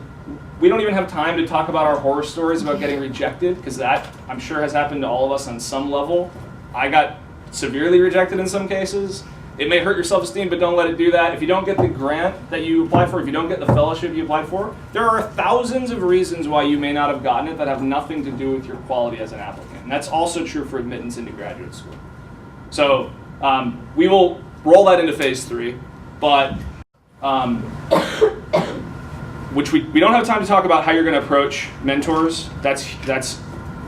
we don't even have time to talk about our horror stories about getting rejected, because that, I'm sure, has happened to all of us on some level. I got severely rejected in some cases. It may hurt your self-esteem, but don't let it do that. If you don't get the grant that you applied for, if you don't get the fellowship you applied for, there are thousands of reasons why you may not have gotten it that have nothing to do with your quality as an applicant. And that's also true for admittance into graduate school. So we will roll that into phase 3, but which we don't have time to talk about how you're going to approach mentors. That's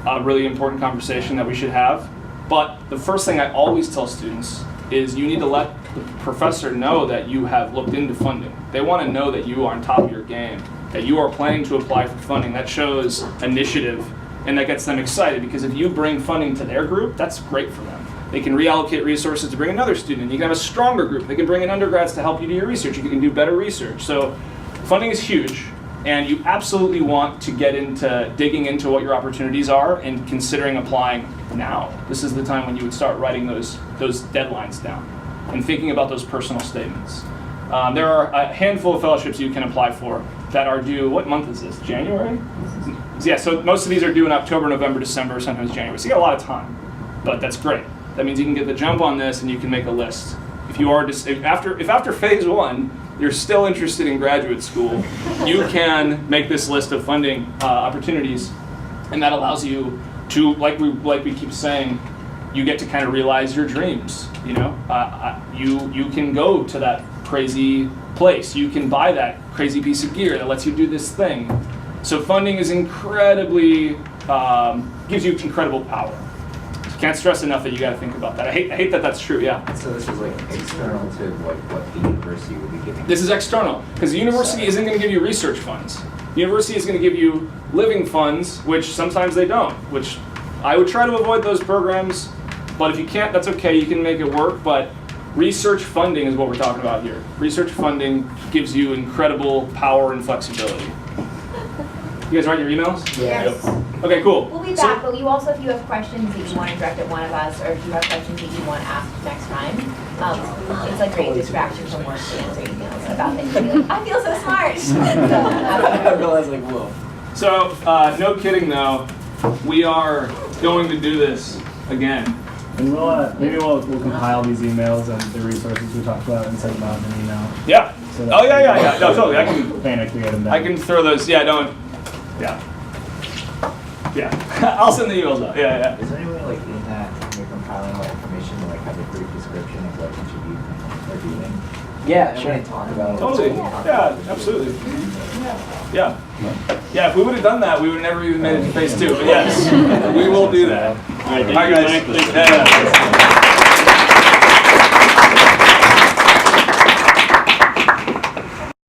a really important conversation that we should have. But the first thing I always tell students is you need to let the professor know that you have looked into funding. They want to know that you are on top of your game, that you are planning to apply for funding. That shows initiative, and that gets them excited, because if you bring funding to their group, that's great for them. They can reallocate resources to bring another student. You can have a stronger group. They can bring in undergrads to help you do your research. You can do better research. So funding is huge, and you absolutely want to get into digging into what your opportunities are and considering applying now. This is the time when you would start writing those deadlines down and thinking about those personal statements. There are a handful of fellowships you can apply for that are due, what month is this, January? Yeah, so most of these are due in October, November, December, sometimes January. So you got a lot of time, but that's great. That means you can get the jump on this and you can make a list. If you are if after phase 1, you're still interested in graduate school, you can make this list of funding opportunities, and that allows you to, like we keep saying, you get to kind of realize your dreams. You know, you can go to that crazy place. You can buy that crazy piece of gear that lets you do this thing. So funding is incredibly gives you incredible power. Can't stress enough that you got to think about that. I hate that that's true. Yeah. So this is like external to like what the university would be giving. This is external, because the university isn't going to give you research funds. The university is going to give you living funds, which sometimes they don't. Which I would try to avoid those programs, but if you can't, that's okay. You can make it work. But research funding is what we're talking about here. Research funding gives you incredible power and flexibility. You guys write your emails? Yes. Okay, cool. We'll be back, but you also, if you have questions that you want to direct at one of us, or if you have questions that you want asked next time, it's a great distraction from work to answer emails about things. Like, I feel so smart. I realized, like, whoa. So, no kidding though, we are going to do this again. And we'll compile these emails and the resources we talked about and send them out in an email. Yeah. So Oh yeah. No, totally. I can panic to get them done. I can throw those. Yeah. I'll send the emails out. Yeah. Is there any way, like, in that, when you're compiling all that information, to like have a brief description of what each of you are doing? Yeah, And sure. when I talk about Totally. Yeah. Absolutely. Yeah. If we would have done that, we would have never even made it to phase 2. But yes, we will do that. All right, guys.